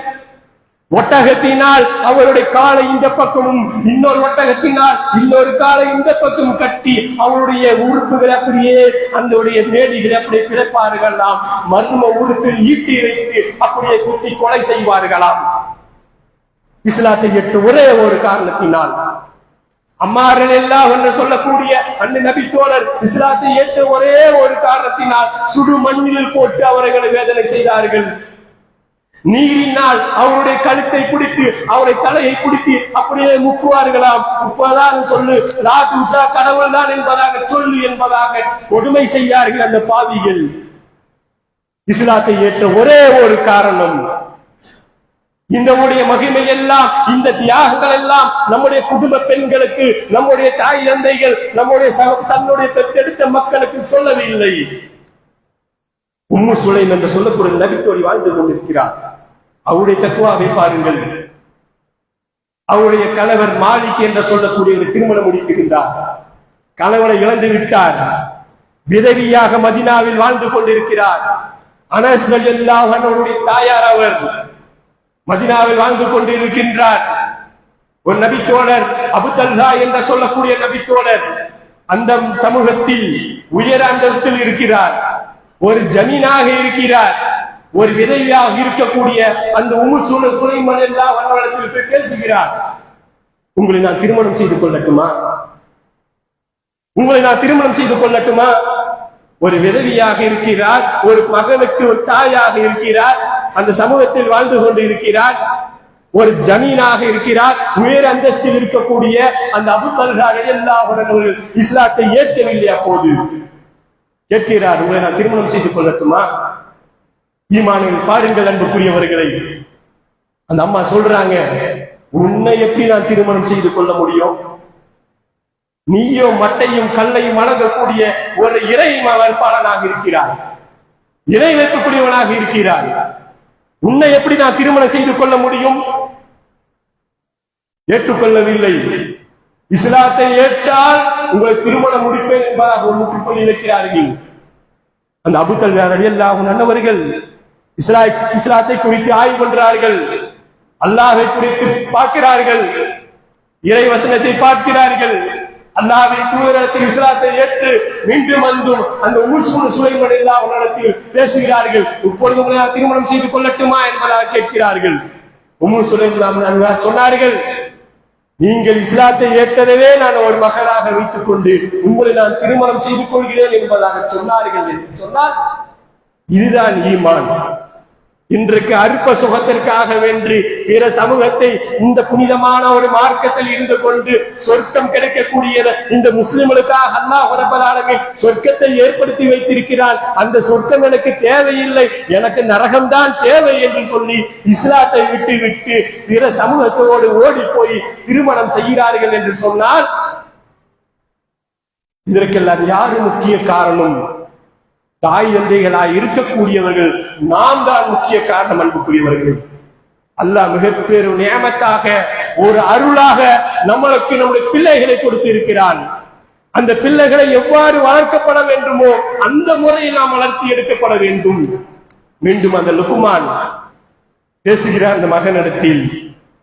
S1: ஒட்டகத்தினால் அவருடைய காலை இந்த பக்கமும் இன்னொரு ஒட்டகத்தினால் இன்னொரு காலை இந்த பக்கம் கட்டி அவருடைய உறுப்புகள் அப்படியே அந்த மேடிகளை அப்படியே பிறப்பார்களாம். மர்ம உறுப்பில் ஈட்டி வைத்து அப்படியே குத்தி கொலை செய்வார்களாம். இஸ்லாத்தை ஏற்ற ஒரே ஒரு காரணத்தினால். அம்மார் ரலியல்லாஹு என்று சொல்லக்கூடிய அந்த நபி தோழர் இஸ்லாத்தை ஏற்ற ஒரே ஒரு காரணத்தினால் சுடு மண்ணில் போட்டு அவர்களை வேதனை செய்தார்கள். நீரினால் அவருடைய கழுத்தை பிடித்து அவருடைய தலையை பிடித்து அப்படியே முக்குவார்களாம். இப்பதான் சொல்லு லாத் உஸா கடவுள் தான் என்பதாக சொல்லு என்பதாக கொடுமை செய்யார்கள் அந்த பாவிகள். இஸ்லாத்தை ஏற்ற ஒரே ஒரு காரணம். இந்த மகிமை எல்லாம், இந்த தியாகங்கள் எல்லாம் நம்முடைய குடும்ப பெண்களுக்கு, நம்முடைய தாய் தந்தைகள், நம்முடைய தன்னுடைய பெற்றெடுத்த மக்களுக்கு சொல்லவில்லை. உம்மு சுலைம் என்று சொல்லக்கூடிய நபித்தோழி வாழ்ந்து கொண்டிருக்கிறார். அவருடைய தக்குவாவை பாருங்கள். அவருடைய கணவர் மாலிக் என்று சொல்லக்கூடிய ஒரு திருமணம் முடிக்கின்றார். கணவனை இழந்து விட்டார். விதவியாக மதீனாவில் வாழ்ந்து கொண்டிருக்கிறார். அனஸ் ரலியல்லாஹு அன்ஹு அவருடைய தாயார் அவர் மதீனாவில் வாழ்ந்து கொண்டிருக்கின்றார். ஒரு நபித்தோழர் அபு தல்ஹா என்று சொல்லக்கூடிய நபித்தோழர் அந்த சமூகத்தில் உயர அந்தஸ்தில் இருக்கிறார். ஒரு ஜமீனாக இருக்கிறார். ஒரு விதவியாக இருக்கக்கூடிய அந்த உம்மு சுலைம் ரலியல்லாஹு அன்ஹா போய் பேசுகிறார், உங்களை நான் திருமணம் செய்து கொள்ளட்டுமா? உங்களை நான் திருமணம் செய்து கொள்ளட்டுமா? ஒரு விதவியாக இருக்கிறார். ஒரு மகனுக்கு ஒரு தாயாக இருக்கிறார். அந்த சமூகத்தில் வாழ்ந்து கொண்டு இருக்கிறார். ஒரு ஜமீனாக இருக்கிறார். உயர் அந்தஸ்தில் இருக்கக்கூடிய அந்த அபு தல்ஹா ரலியல்லாஹு அன்ஹு இஸ்லாத்தை ஏற்கவில்லை. அப்போது கேட்கிறார், உங்களை நான் திருமணம் செய்து கொள்ளட்டுமா? ஈமானில் பாருங்கள் அன்புக்குரியவர்களை. அந்த அம்மா சொல்றாங்க, உன்னை எப்படி நான் திருமணம் செய்து கொள்ள முடியும்? நீயோ மட்டையும் கல்லையும் வணங்கக்கூடிய ஒரு இறை வேட்பாளனாக இருக்கிறார், இறை வைக்கக்கூடியவனாக இருக்கிறார். உன்னை எப்படி நான் திருமணம் செய்து கொள்ள முடியும்? ஏற்றுக்கொள்ளவில்லை. இஸ்லாத்தை ஏற்றால் உங்களை திருமணம் முடிப்பேன் என்பதாக முற்றுக்கொள்ளி வைக்கிறார்கள். அந்த அபூ தல்ஹா ரலியல்லாஹு அன்ஹு அவர்கள் இஸ்லாத்தை குறித்து ஆய்வு பண்றார்கள். அல்லாஹ்வை குறித்து பார்க்கிறார்கள். இறை வசனத்தை பார்க்கிறார்கள். அல்லாஹ்வின் தூதரிடத்தில் இஸ்லாத்தை ஏற்று மீண்டும் வந்தும் அந்த உம்மு சுலைம் ரலியல்லாஹு அன்ஹா பேசுகிறார்கள். இப்பொழுது உங்களை நான் திருமணம் செய்து கொள்ளட்டுமா என்பதாக கேட்கிறார்கள். உம்மு சுலைம் சொன்னார்கள், நீங்கள் இஸ்லாத்தை ஏற்றதவே நான் ஒரு மகனாக வைத்துக் கொண்டு உங்களை நான் திருமணம் செய்து கொள்கிறேன் என்பதாக சொன்னார்கள் என்று சொன்னால், இதுதான் ஈமான். இன்றைக்கு அற்ப சுகத்திற்காக வென்று பிற சமூகத்தை இந்த புனிதமான ஒரு மார்க்கத்தில் இருந்து கொண்டு சொர்க்கம் கிடைக்கக்கூடிய இந்த முஸ்லிம்களுக்காக அல்லாஹ் ரப்பல் ஆலமீன் சொர்க்கத்தை ஏற்படுத்தி வைத்திருக்கிறான். அந்த சொர்க்கம் எனக்கு தேவையில்லை, எனக்கு நரகம்தான் தேவை என்று சொல்லி இஸ்லாத்தை விட்டு விட்டு பிற சமூகத்தோடு ஓடி போய் திருமணம் செய்கிறார்கள் என்று சொன்னால் இதற்கெல்லாம் யாரு முக்கிய காரணம்? தாய் தந்தைகளாய் இருக்கக்கூடியவர்கள் நாம் தான் முக்கிய காரணம். அன்புக்குரியவர்கள், அல்லாஹ் மிகப்பெரிய நியமத்தாக ஒரு அருளாக நம்மளுக்கு நம்முடைய பிள்ளைகளை கொடுத்து இருக்கிறான். அந்த பிள்ளைகளை எவ்வாறு வளர்க்கப்பட வேண்டுமோ அந்த முறையில் நாம் வளர்த்தி எடுக்கப்பட வேண்டும். மீண்டும் அந்த லுக்மான் பேசுகிறார் அந்த மகனிடத்தில்,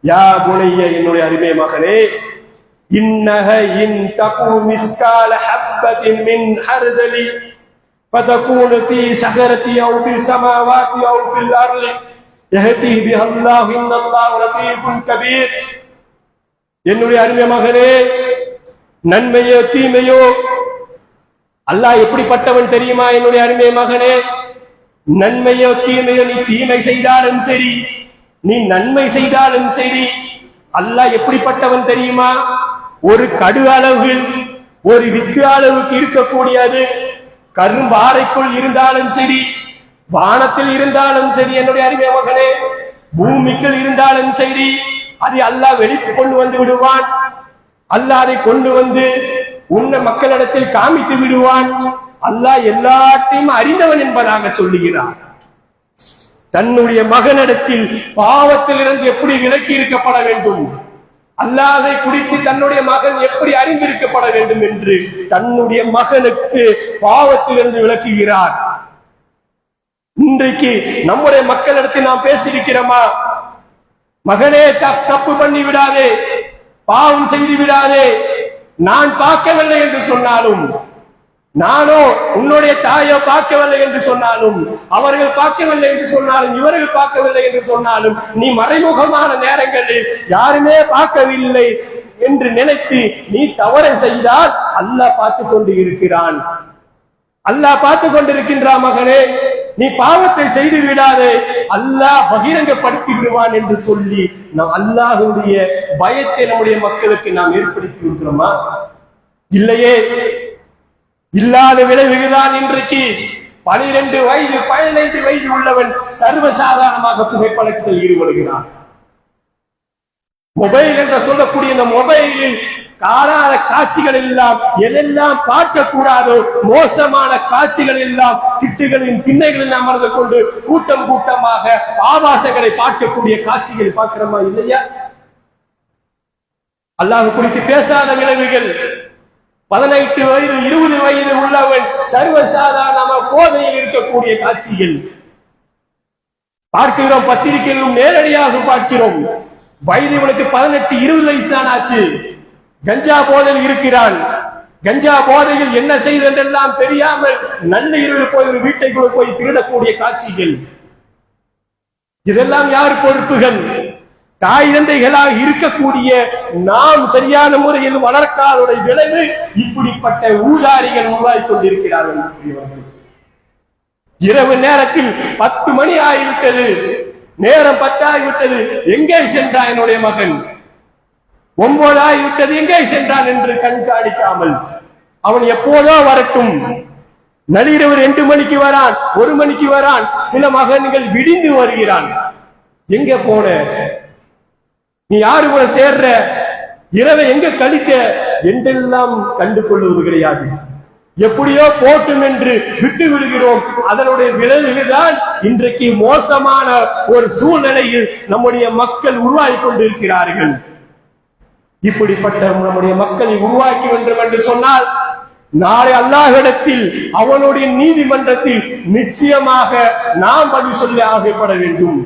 S1: யா புனைய, என்னுடைய அருமை மகனே, இன்னஹ இன் தகு மிஸ்கால ஹப்பத்தின் மின் ஹர்தலி فتكون في شجرة أو في السماوات أو في الأرض يهدي بها الله إن الله لطيف كبير. என்னுடைய அருமை மகனே, நன்மையோ தீமையோ அல்லாஹ் எப்படிப்பட்டவன் தெரியுமா? என்னுடைய அருமை மகனே, நன்மையோ தீமையோ, நீ தீமை செய்தாலும் சரி, நீ நன்மை செய்தாலும் சரி, அல்லாஹ் எப்படிப்பட்டவன் தெரியுமா? ஒரு கடு அளவு, ஒரு வித்து அளவுக்கு இருக்கக்கூடியது கரும்பாறைக்குள் இருந்தாலும் சரி, வானத்தில் இருந்தாலும் சரி, என்னுடைய அருமை மகனே, பூமிக்குள் இருந்தாலும் சரி, அதை அல்லாஹ் வெளிக்கு கொண்டு வந்து விடுவான். அல்லாஹ் அதை கொண்டு வந்து உன்ன மக்களிடத்தில் காமித்து விடுவான். அல்லாஹ் எல்லாத்தையும் அறிந்தவன் என்பதாக சொல்லுகிறான். தன்னுடைய மகனிடத்தில் பாவத்திலிருந்து எப்படி விலக்கி இருக்கப்பட வேண்டும், அல்லாஹ்வை குறித்து தன்னுடைய மகன் எப்படி அறிந்திருக்கப்பட வேண்டும் என்று தன்னுடைய மகனுக்கு பாவத்திலிருந்து விளக்குகிறார். இன்றைக்கு நம்முடைய மக்களிடத்தில் நாம் பேசியிருக்கிறோமா? மகனே, தப்பு பண்ணி விடாதே, பாவம் செய்து விடாதே, நான் பார்க்கவில்லை என்று சொன்னாலும், நானோ உன்னுடைய தாயோ பார்க்கவில்லை என்று சொன்னாலும், அவர்கள் பார்க்கவில்லை என்று சொன்னாலும், இவர்கள் பார்க்கவில்லை என்று சொன்னாலும், நீ மறைமுகமான நேரங்களில் யாருமே பார்க்கவில்லை என்று நினைத்து நீ தவறை செய்தால் அல்லாஹ் பார்த்து கொண்டு இருக்கிறான். அல்லாஹ் பார்த்து கொண்டிருக்கின்றான். மகனே, நீ பாவத்தை செய்து விடாதே, அல்லாஹ் பகிரங்கப்படுத்தி விடுவான் என்று சொல்லி நாம் அல்லாஹ்வுடைய பயத்தை நம்முடைய மக்களுக்கு நாம் ஏற்படுத்தி இருக்கிறோமா? இல்லையே. இல்லாத விளைவுதான் இன்றைக்கு 12 வயது 15 வயது உள்ளவன் சர்வசாதாரணமாக புகைப்பழக்கத்தில் ஈடுபடுகிறான். மொபைல் என்று சொல்லக்கூடிய இந்த மொபைலில் காணாத காட்சிகள் எல்லாம், எதெல்லாம் பார்க்கக்கூடாதோ மோசமான காட்சிகள் எல்லாம் திட்டுகளின் திண்ணைகளில் அமர்ந்து கொண்டு கூட்டம் கூட்டமாக ஆபாசங்களை பார்க்கக்கூடிய காட்சிகள் பார்க்கிறோமா? இல்லையா? அல்லாஹ் குறித்து பேசாத விளைவுகள். 18 வயது 20 வயது உள்ளவன் சர்வசாதாரண போதையில் இருக்கக்கூடிய காட்சிகள் பார்க்கிறோம். பத்திரிகைகளும் நேரடியாக பார்க்கிறோம். வயது இவனுக்கு 18 20 வயசான ஆச்சு, கஞ்சா போதையில் இருக்கிறான். கஞ்சா போதையில் என்ன செய்தெல்லாம் தெரியாமல் நல்ல இரவில் போய் ஒரு வீட்டைக்குள்ள போய் திருடக்கூடிய காட்சிகள். இதெல்லாம் யார் பொறுப்புகள்? தாய் தந்தைகளாக இருக்கக்கூடிய நாம் சரியான முறையில் வளர்க்காத விளைவு இப்படிப்பட்ட ஊதாரிகள் உருவாகி கொண்டிருக்கிறார்கள். இரவு நேரத்தில் 10 மணி ஆகிவிட்டது, நேரம் 10 ஆகிவிட்டது, எங்கே சென்றான் என்னுடைய மகன்? 9 ஆகிவிட்டது, எங்கே சென்றான் என்று கண்காணிக்காமல் அவன் எப்போதோ வரட்டும். நள்ளிரவு 2 மணிக்கு வரான், 1 மணிக்கு வரான், சில மகன்கள் விடிந்து வருகிறான். எங்க போன? நீ யாரு கூட சேர்ற? இரவை எங்க கழிக்க என்றெல்லாம் கண்டு கொள்வது கிடையாது. எப்படியோ போட்டும் என்று விட்டு விடுகிறோம். அதனுடைய விளைவுதான் இன்றைக்கு மோசமான ஒரு சூழ்நிலையில் நம்முடைய மக்கள் உருவாகி கொண்டிருக்கிறார்கள். இப்படிப்பட்ட நம்முடைய மக்களை உருவாக்கி வேண்டும் என்று சொன்னால் நாளை அல்லாஹ்விடத்தில் அவனுடைய நீதிமன்றத்தில் நிச்சயமாக நாம் பதில் சொல்லி ஆகப்பட வேண்டும்.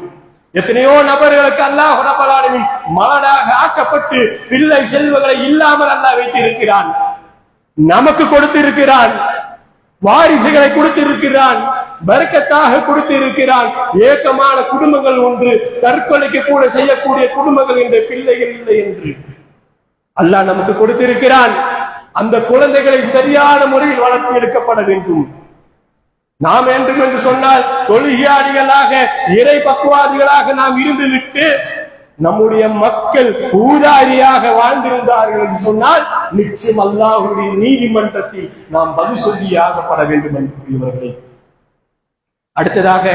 S1: எத்தனையோ நபர்களுக்கு அல்லாஹ் ரப்பல் ஆலமீன் மலடாக ஆக்கப்பட்டு பிள்ளை செல்வங்களை இல்லாமல் அல்லாஹ் வைத்திருக்கிறான். நமக்கு கொடுத்திருக்கிறான், வாரிசுகளை கொடுத்திருக்கிறான், பரக்கத்தாக கொடுத்திருக்கிறான். ஏக்கமான குடும்பங்கள் ஒன்று, தற்கொலைக்கு கூட செய்யக்கூடிய குடும்பங்கள் என்ற பிள்ளைகள் இல்லை என்று அல்லாஹ் நமக்கு கொடுத்திருக்கிறான். அந்த குழந்தைகளை சரியான முறையில் வளர்த்து எடுக்கப்பட வேண்டும். நாம் என்று சொன்னால் தொழுகையாளிகளாக இறை பக்குவாதிகளாக நாம் இருந்துவிட்டு நம்முடைய மக்கள் ஊதாரியாக வாழ்ந்திருந்தார்கள் என்று சொன்னால் நிச்சயம் அல்லாஹ்வுடைய நீதிமன்றத்தில் நாம் பதில் சொல்லியாகப்பட வேண்டும் என்று. அடுத்ததாக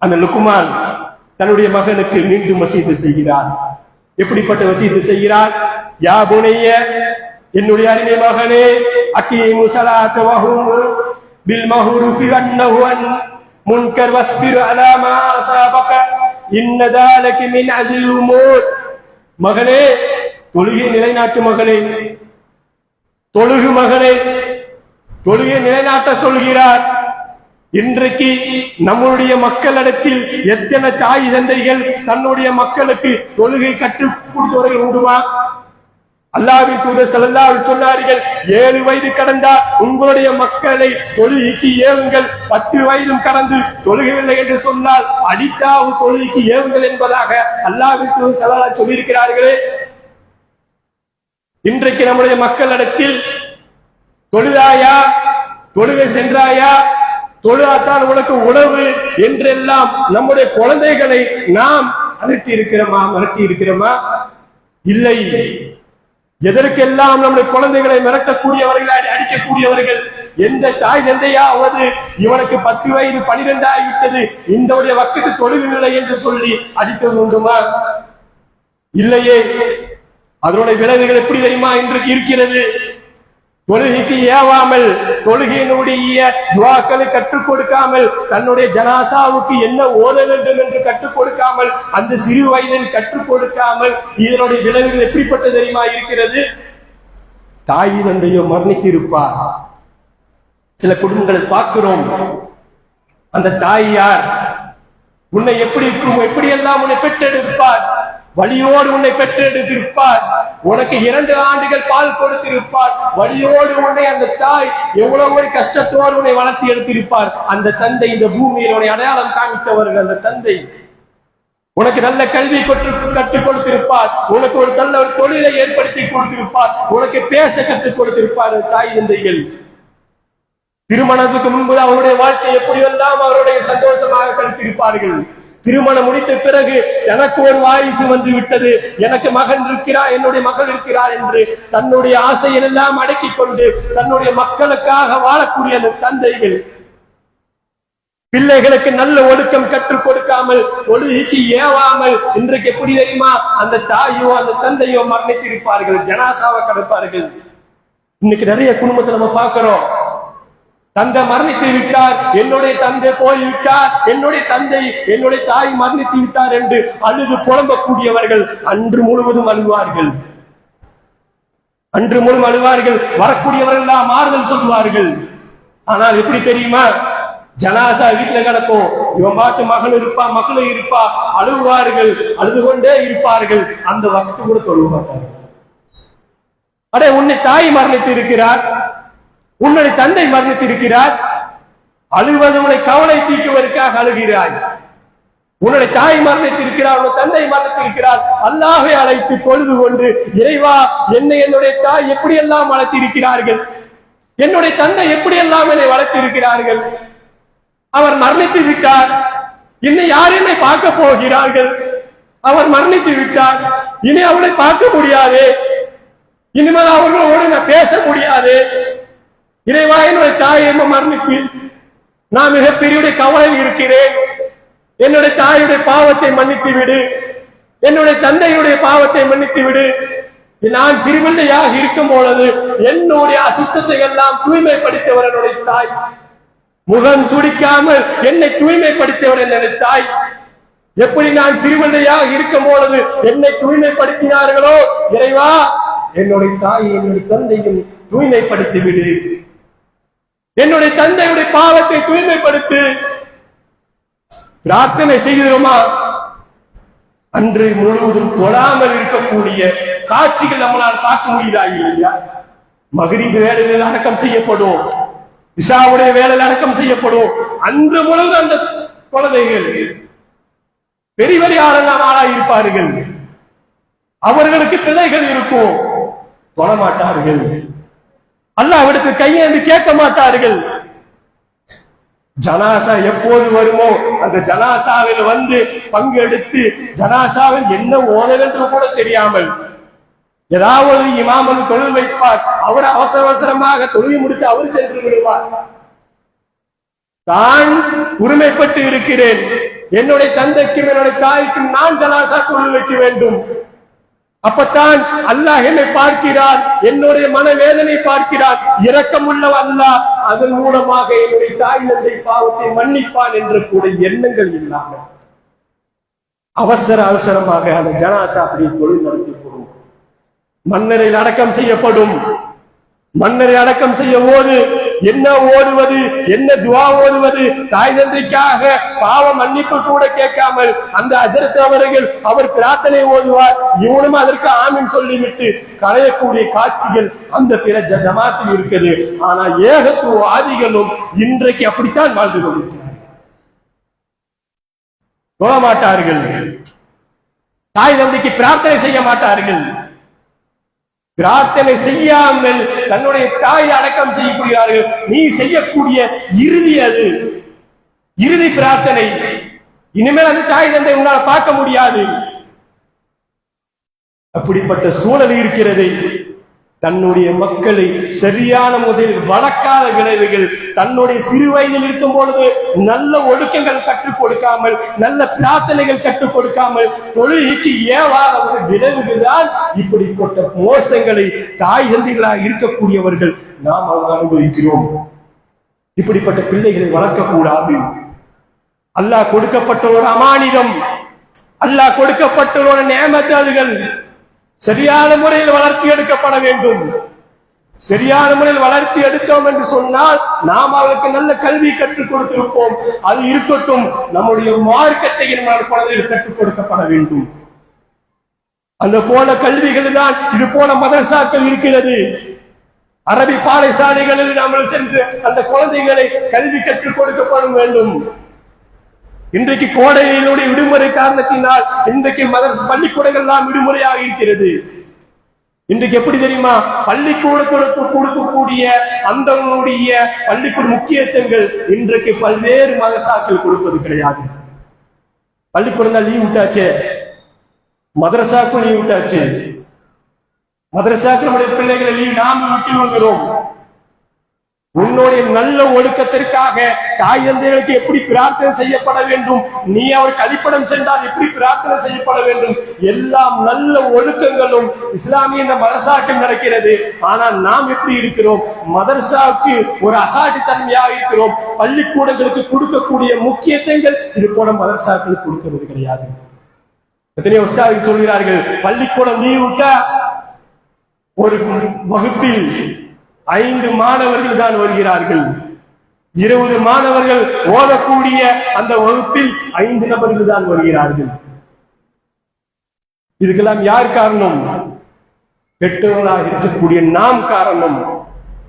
S1: அந்த லுக்மான் தன்னுடைய மகனுக்கு மீண்டும் வசீது செய்கிறார். எப்படிப்பட்ட வசீது செய்கிறார்? யா புனைய, என்னுடைய அருமை மகனே, அக்கீமு ஸலாத்த வஹும் பில் மஹ்ரூஃபி வன்னஹு முன்கர் வஸ்பிர் அலா மா அஸாபக இன்ன ذلك மின் அஸில் உமூர். மகனே, தொழுகை நிலைநாட்டு மகனே, தொழுகு மகனே, தொழுகை நிலைநாட்ட சொல்கிறார். இன்றைக்கு நம்முடைய மக்களிடத்தில் எத்தனை தாய் தந்தைகள் தன்னுடைய மக்களுக்கு தொழுகை கற்றுக் கொடுத்தவர்கள் உண்டுமா? அல்லாஹ்வின் தூதர் ஸல்லல்லாஹு அலைஹி வஸல்லம் சொன்னார்கள், 7 வயது கடந்தால் உங்களுடைய மக்களை தொழுகைக்கு ஏவுங்கள், 10 வயதும் கடந்து தொழுகவில்லை என்று சொன்னால் அடித்தாவது தொழுகைக்கு ஏவுங்கள் என்பதாக அல்லாஹ்வின் தூதர் ஸல்லல்லாஹு அலைஹி வஸல்லம் சொல்லியிருக்கிறார்களே. இன்றைக்கு நம்முடைய மக்களிடத்தில் தொழுதாயா, தொழுகை சென்றாயா, தொழுதாத்தான் உனக்கு உணவு என்றெல்லாம் நம்முடைய குழந்தைகளை நாம் மிரட்டி இருக்கிறோமா? இல்லை. எதற்கெல்லாம் நம்முடைய குழந்தைகளை மிரட்டக்கூடியவர்கள், அடிக்கக்கூடியவர்கள்? எந்த தாய் தந்தையாவது இவனுக்கு 10 வயது 12 ஆகிவிட்டது, இந்த வக்கத்து தொழுவில்லை என்று சொல்லி அடித்தது உண்டுமா? இல்லையே. அதனுடைய விளைவுகள் எப்படி தெரியுமா இன்றைக்கு இருக்கிறது? தொழுகைக்கு ஏவாமல், தொழுகையினுடைய துஆக்களை கற்றுக் கொடுக்காமல், தன்னுடைய ஜனாசாவுக்கு என்ன ஓத வேண்டும் என்று கற்றுக் கொடுக்காமல், அந்த சிறு வயதில் கற்றுக் கொடுக்காமல், இதனுடைய விளைவுகள் எப்படிப்பட்ட தெரியுமா இருக்கிறது? தாய் தந்தையோ மரணித்திருப்பார். சில குடும்பங்களை பார்க்கிறோம். அந்த தாயார் உன்னை எப்படியெல்லாம் உன்னை பெற்றெடுப்பார், வழியோடு உன்னை பெற்றெடுத்திருப்பார். உனக்கு 2 ஆண்டுகள் பால் கொடுத்திருப்பார். வழியோடு உன்னை அந்த தாய் எவ்வளவு கஷ்டத்தோடு உன்னை வளர்த்தி எடுத்திருப்பார். அந்த தந்தை இந்த பூமியில் உன்னை அடையாளம் காமித்தவர்கள். அந்த தந்தை உனக்கு நல்ல கல்வி கற்றுக் கொடுத்திருப்பார். உனக்கு ஒரு நல்ல ஒரு தொழிலை ஏற்படுத்தி கொடுத்திருப்பார். உனக்கு பேச கற்றுக் கொடுத்திருப்பார். தாய் தந்தைகள் திருமணத்துக்கு முன்பு அவருடைய வாழ்க்கை எப்படியெல்லாம் அவருடைய சந்தோஷமாக கழித்திருப்பார்கள். திருமணம் முடித்த பிறகு எனக்கு ஒரு வாரிசு வந்து விட்டது, எனக்கு மகன் இருக்கிறார், என்னுடைய மகள் இருக்கிறார் என்று தன்னுடைய ஆசையை எல்லாம் அடக்கிக் கொண்டு தன்னுடைய மக்களுக்காக வாழக்கூடிய அந்த தந்தைகள் பிள்ளைகளுக்கு நல்ல ஒழுக்கம் கற்றுக் கொடுக்காமல், தொழுகைக்கு ஏவாமல், இன்றைக்கு எப்படி தெரியுமா அந்த தாயோ அந்த தந்தையோ மரணித்திருப்பார்கள், ஜனாசாவை கடப்பார்கள். இன்னைக்கு நிறைய குடும்பத்தை நம்ம பார்க்கிறோம். தந்தை மரணித்து விட்டார், என்னுடைய தந்தை போய்விட்டார், என்னுடைய தாய் மரணித்து விட்டார் என்று அழுது புலம்பக்கூடியவர்கள் அன்று முழுவதும் அழுவார்கள். வரக்கூடியவர்கள் எல்லாம் ஆறுதல் சொல்வார்கள். ஆனால் எப்படி தெரியுமா? ஜனாசா வீட்டுல கிடக்கும், இவன் பாட்டு மகன் இருப்பா, மகளும் இருப்பா, அழுவார்கள், அழுது கொண்டே இருப்பார்கள். அந்த வக்து கூட தொழுவ மாட்டார்கள். அடே, உன்னை தாய் மரணித்து இருக்கிறார், உன்னுடைய தந்தை மரணித்திருக்கிறார், அழுவது உன்னை கவலை தீக்குவதற்காக அழுகிறாய். உன்னுடைய தாய் மரணித்திருக்கிறார், உன்னுடைய தந்தை மரணித்திருக்கிறார். அல்லாஹ்வை அழைத்து தொழுது கொண்டு, இறைவா, என்னுடைய தாய் எப்படியெல்லாம் வளர்த்திருக்கிறார்கள், என்னுடைய தந்தை எப்படியெல்லாம் என்னை வளர்த்திருக்கிறார்கள், அவர் மரணித்து விட்டார், இன்னும் யார் என்னை பார்க்க போகிறார்கள், அவர் மரணித்து விட்டார், இனி அவளை பார்க்க முடியாது, இனிமேல் அவர்களோடு நான் பேச முடியாது. இறைவா, என்னுடைய தாய் மரணித்து நான் மிகப்பெரிய கவலை இருக்கிறேன், என்னுடைய தாயுடைய பாவத்தை மன்னித்து விடு, என்னுடைய தந்தையுடைய பாவத்தை மன்னித்து விடு. நான் சிறுபிள்ளையாக இருக்கும் பொழுது என்னுடைய அசுத்தத்தை எல்லாம் தூய்மைப்படுத்தியவர் என்னுடைய தாய், முகம் சுடிக்காமல் என்னை தூய்மைப்படுத்தியவர் என்னுடைய தாய். எப்படி நான் சிறுபிள்ளையாக இருக்கும் பொழுது என்னை தூய்மைப்படுத்தினார்களோ, இறைவா, என்னுடைய தாய் என்னுடைய தந்தையும் தூய்மைப்படுத்தி விடு, என்னுடைய தந்தையுடைய பாவத்தை தூய்மைப்படுத்து. பிரார்த்தனை செய்கிறோமா? அன்று முழுவதும் தொழாமல் இருக்கக்கூடிய காட்சிகள் நம்மளால் பார்க்க முடியுதா இல்லையா? மகரிப் வேளையில் அடக்கம் செய்யப்படும், இஷாவுடைய வேளையில் அடக்கம் செய்யப்படும். அன்று முழுவதும் அந்த குழந்தைகள் பெரிய பெரிய ஆளெல்லாம் ஆளாயிருப்பார்கள். அவர்களுக்கு பிள்ளைகள் இருக்கும், தொழமாட்டார்கள். அல்லாஹ்விடத்தில் கையேந்து கேட்க மாட்டார்கள். ஜனாசா எப்போது வருமோ அந்த ஜனாசாவில் வந்து பங்கெடுத்து ஜனாசாவில் என்ன ஓதவென்று கூட தெரியாமல் ஏதாவது இமாமல் தொழில் வைப்பார், அவர் அவசர அவசரமாக தொழில் முடித்து அவர் சென்று விடுவார். தான் உரிமைப்பட்டு இருக்கிறேன், என்னுடைய தந்தைக்கும் என்னுடைய தாய்க்கும் நான் ஜனாசா தொழில் வைக்க வேண்டும், அப்பத்தான் அல்லாஹ் என்னை பார்க்கிறார், என்னுடைய மனவேதனை பார்க்கிறார், இரக்கமுள்ள அல்லாஹ் அதன் மூலமாக என்னுடைய தாய் தந்தை பாவத்தை மன்னிப்பான் என்ற கூட எண்ணங்கள் இல்லாமல் அவசர அவசரமாக அந்த ஜனாசா அப்படி தொழில் நடத்தப்படும். மன்னரில் அடக்கம் செய்யப்படும். மன்னரை அடக்கம் செய்ய போது என்ன ஓடுவது, என்ன துவா ஓடுவது, தாய் தந்தைக்காக பாவ மன்னிப்பு கூட கேட்காமல் அந்த ஹஜ்ரத் அவர்கள் அவர் பிரார்த்தனை ஓடுவார், இவனும் அதற்கு ஆமீன் சொல்லிவிட்டு களையக்கூடிய காட்சிகள் அந்த பிற ஜமாத்தில் இருக்குது. ஆனா ஏகத்துவாதிகளும் இன்றைக்கு அப்படித்தான் வாழ்ந்து கொண்டிருக்கிறார்கள். தொழ மாட்டார்கள், தாய் தந்தைக்கு பிரார்த்தனை செய்ய மாட்டார்கள், பிரார்த்தனை செய்யாமல் தன்னுடைய தாய் அடக்கம் செய்யப்படுகிறார்கள். நீ செய்யக்கூடிய இறுதி அது, இறுதி பிரார்த்தனை. இனிமேல் அந்த தாய் தந்தை உன்னால் பார்க்க முடியாது. அப்படிப்பட்ட சூழல் இருக்கிறது. தன்னுடைய மக்களை சரியான முறையில் வளர்க்காத விளைவுகள், தன்னுடைய சிறு வயதில் இருக்கும் பொழுது நல்ல ஒழுக்கங்கள் கற்றுக் கொடுக்காமல், நல்ல பிரார்த்தனைகள் கற்றுக் கொடுக்காமல் தொழிலுக்கு ஏவாத ஒரு விளைவுகள் தான் இப்படிப்பட்ட மோசங்களை தாய் தந்தைகளாக இருக்கக்கூடியவர்கள் நாம் அனுபவிக்கிறோம். இப்படிப்பட்ட பிள்ளைகளை வளர்க்கக்கூடாது. அல்லாஹ் கொடுக்கப்பட்ட ஒரு அமானிதம், அல்லாஹ் கொடுக்கப்பட்ட ஒரு நியமத்துகள் சரியான முறையில் வளர்த்தி எடுக்கப்பட வேண்டும். சரியான முறையில் வளர்த்தி எடுத்தோம் என்று சொன்னால் நாம் அவர்களுக்கு நல்ல கல்வி கற்றுக் கொடுத்திருப்போம். அது இருக்கட்டும், நம்முடைய மார்க்கத்தை குழந்தைகள் கற்றுக் கொடுக்கப்பட வேண்டும். அந்த போல கல்விகள் தான் இது போல மதரசாக்கள் இருக்கிறது. அரபி பாடசாலைகளில் நாம் சென்று அந்த குழந்தைகளை கல்வி கற்றுக் கொடுக்கப்பட வேண்டும். இன்றைக்கு கோடையினுடைய விடுமுறை காரணத்தினால் இன்றைக்கு பள்ளிக்கூடங்கள் எல்லாம் விடுமுறையாக இருக்கிறது. இன்றைக்கு எப்படி தெரியுமா, பள்ளிக்கூடத்திற்கு கொடுக்கக்கூடிய அந்த பள்ளிக்கூட முக்கியத்துவங்கள் இன்றைக்கு பல்வேறு மதரசாக்கள் கொடுப்பது கிடையாது. பள்ளிக்கூடம் தான் லீவ் விட்டாச்சு, மதரசாக்கும் லீவ் விட்டாச்சு. மதரசாக்கு நம்முடைய பிள்ளைகளை லீவ் நாம விட்டு வருகிறோம். உன்னுடைய நல்ல ஒழுக்கத்திற்காக தாய் தந்தைகளுக்கு எப்படி பிரார்த்தனை செய்யப்பட வேண்டும், நீ அவர் கழிப்படம் சென்றால் எப்படி பிரார்த்தனை செய்யப்பட வேண்டும், எல்லாம் நல்ல ஒழுக்கங்களும் இஸ்லாமிய இந்த மதரசாக்கள் நடக்கிறது. ஆனால் நாம் எப்படி இருக்கிறோம், மதரசாவுக்கு ஒரு அசாட்டித்தன்மையாக இருக்கிறோம். பள்ளிக்கூடங்களுக்கு கொடுக்கக்கூடிய முக்கியத்துவங்கள் இது போல மதரசாக்களுக்கு கொடுக்கிறது கிடையாது. எத்தனையோ உஸ்தாதுகள் சொல்கிறார்கள், பள்ளிக்கூடம் லீவ் விட்டா ஒரு வகுப்பில் 5 மாணவர்கள் தான் வருகிறார்கள், 20 மாணவர்கள் ஓதக்கூடிய அந்த வகுப்பில் 5 நபர்கள் தான் வருகிறார்கள். இதுக்கெல்லாம் யார் காரணம்? பெற்றோர்களாக இருக்கக்கூடிய நாம் காரணம்.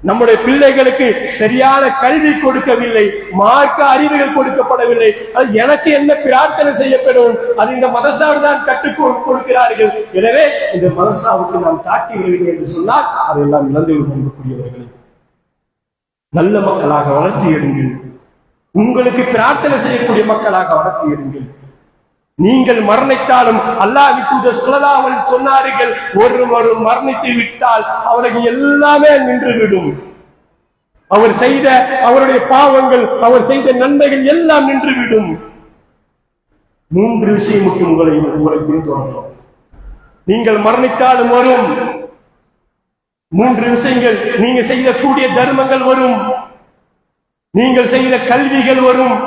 S1: நம்முடைய பிள்ளைகளுக்கு சரியான கல்வி கொடுக்கவில்லை, மார்க்க அறிவுகள் கொடுக்கப்படவில்லை. அது எனக்கு என்ன பிரார்த்தனை செய்யப்படும், அது இந்த மதரசாவில் தான் கற்றுக் கொடுக்கிறார்கள். எனவே இந்த மதரசாவுக்கு நாம் தாக்கி விடுகிறேன் என்று சொன்னால் அதெல்லாம் இழந்து கொள்ளக்கூடியவர்கள். நல்ல மக்களாக வளர்த்தி எடுங்கள், உங்களுக்கு பிரார்த்தனை செய்யக்கூடிய மக்களாக வளர்த்தி எடுங்கள். நீங்கள் மரணித்தாலும் அல்லாஹ்வின் தூதர் ஸல்லல்லாஹு அலைஹி வஸல்லம் சொன்னார்கள், ஒருவர் மரணித்து விட்டால் அவருக்கு எல்லாமே நின்றுவிடும். அவர் செய்த அவருடைய பாவங்கள், அவர் செய்த நன்மைகள் எல்லாம் நின்றுவிடும். 3 விஷயம் உங்களை பின்தொடரும். நீங்கள் மரணித்தாலும் வரும் 3 விஷயங்கள். நீங்க செய்யக்கூடிய தர்மங்கள் வரும், நீங்கள் செய்த கல்விகள் வரும்,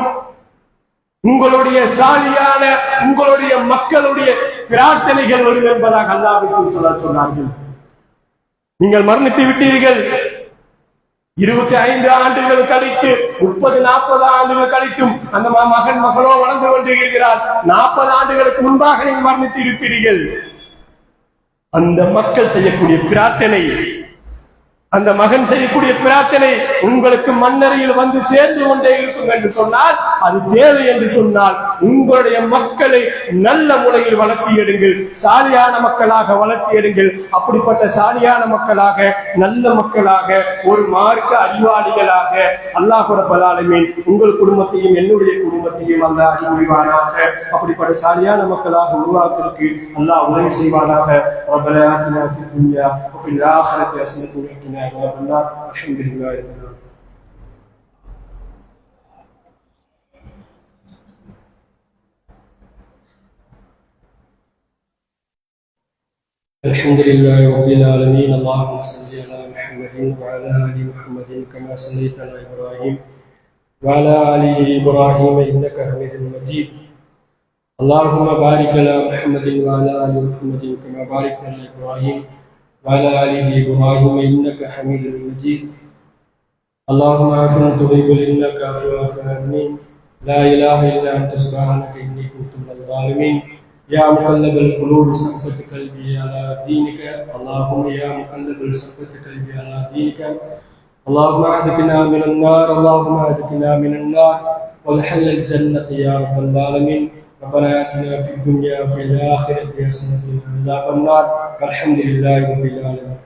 S1: உங்களுடைய சாலியான உங்களுடைய மக்களுடைய பிரார்த்தனைகள் வரும் என்பதாக அல்லாஹ்வின் தூதர் சொன்னார்கள். நீங்கள் மரணித்து விட்டீர்கள், 25 ஆண்டுகள் கழித்து 30-40 ஆண்டுகள் கழித்தும் அந்த மகன் மகளோ வளர்ந்து கொண்டிருக்கிறார். 40 ஆண்டுகளுக்கு முன்பாக நீங்கள் மரணித்து இருப்பீர்கள். அந்த மக்கள் செய்யக்கூடிய பிரார்த்தனை, அந்த மகன் செய்யக்கூடிய பிரார்த்தனை உங்களுக்கு மண்ணறையில் வந்து சேர்ந்து கொண்டே இருக்கும் என்று சொன்னால், அது தேவை என்று சொன்னால், உங்களுடைய மக்களை நல்ல முறையில் வளர்த்தி எடுங்கள், சாலியான மக்களாக வளர்த்தி எடுங்கள். அப்படிப்பட்ட சாலியான மக்களாக, நல்ல மக்களாக, ஒரு மார்க்க அறிவாளிகளாக அல்லாஹ் ரப்பல் ஆலமீன் உங்கள் குடும்பத்தையும் என்னுடைய குடும்பத்தையும் அல்லாஹ் அறிவுரிவானாக. அப்படிப்பட்ட சாலியான மக்களாக உருவாக்குவதற்கு அல்லாஹ் உதவி செய்வானாக. ரப்பனா ஆத்தினா ஃபித் துன்யா வ ஃபில் ஆখিরাতি ஹஸனத்தன் வ கினா அஸாபன்னார். அல்ஹம்துலில்லாஹி ரப்பில் ஆலமீன். الحمد لله رب العالمين. اللهم صل على محمد وعلى ال محمد كما صليت على ابراهيم وعلى ال ابراهيم انك حميد مجيد. اللهم بارك على محمد وعلى ال محمد كما باركت على ابراهيم وعلى ال ابراهيم انك حميد مجيد. اللهم عافنا تحب انك عفو عني. لا اله الا انت سبحانك اني كنت من الظالمين. يا مقلب القلوب ثبت قلبي على دينك. اللهم يا مقلب ثبت قلبي على دينك. اللهم اهدنا من النار. اللهم اهدنا من النار والحل الجنة يا رب العالمين. ربنا آتنا في الدنيا وفي الآخرة حسنة وقنا عذاب النار. والحمد لله رب العالمين.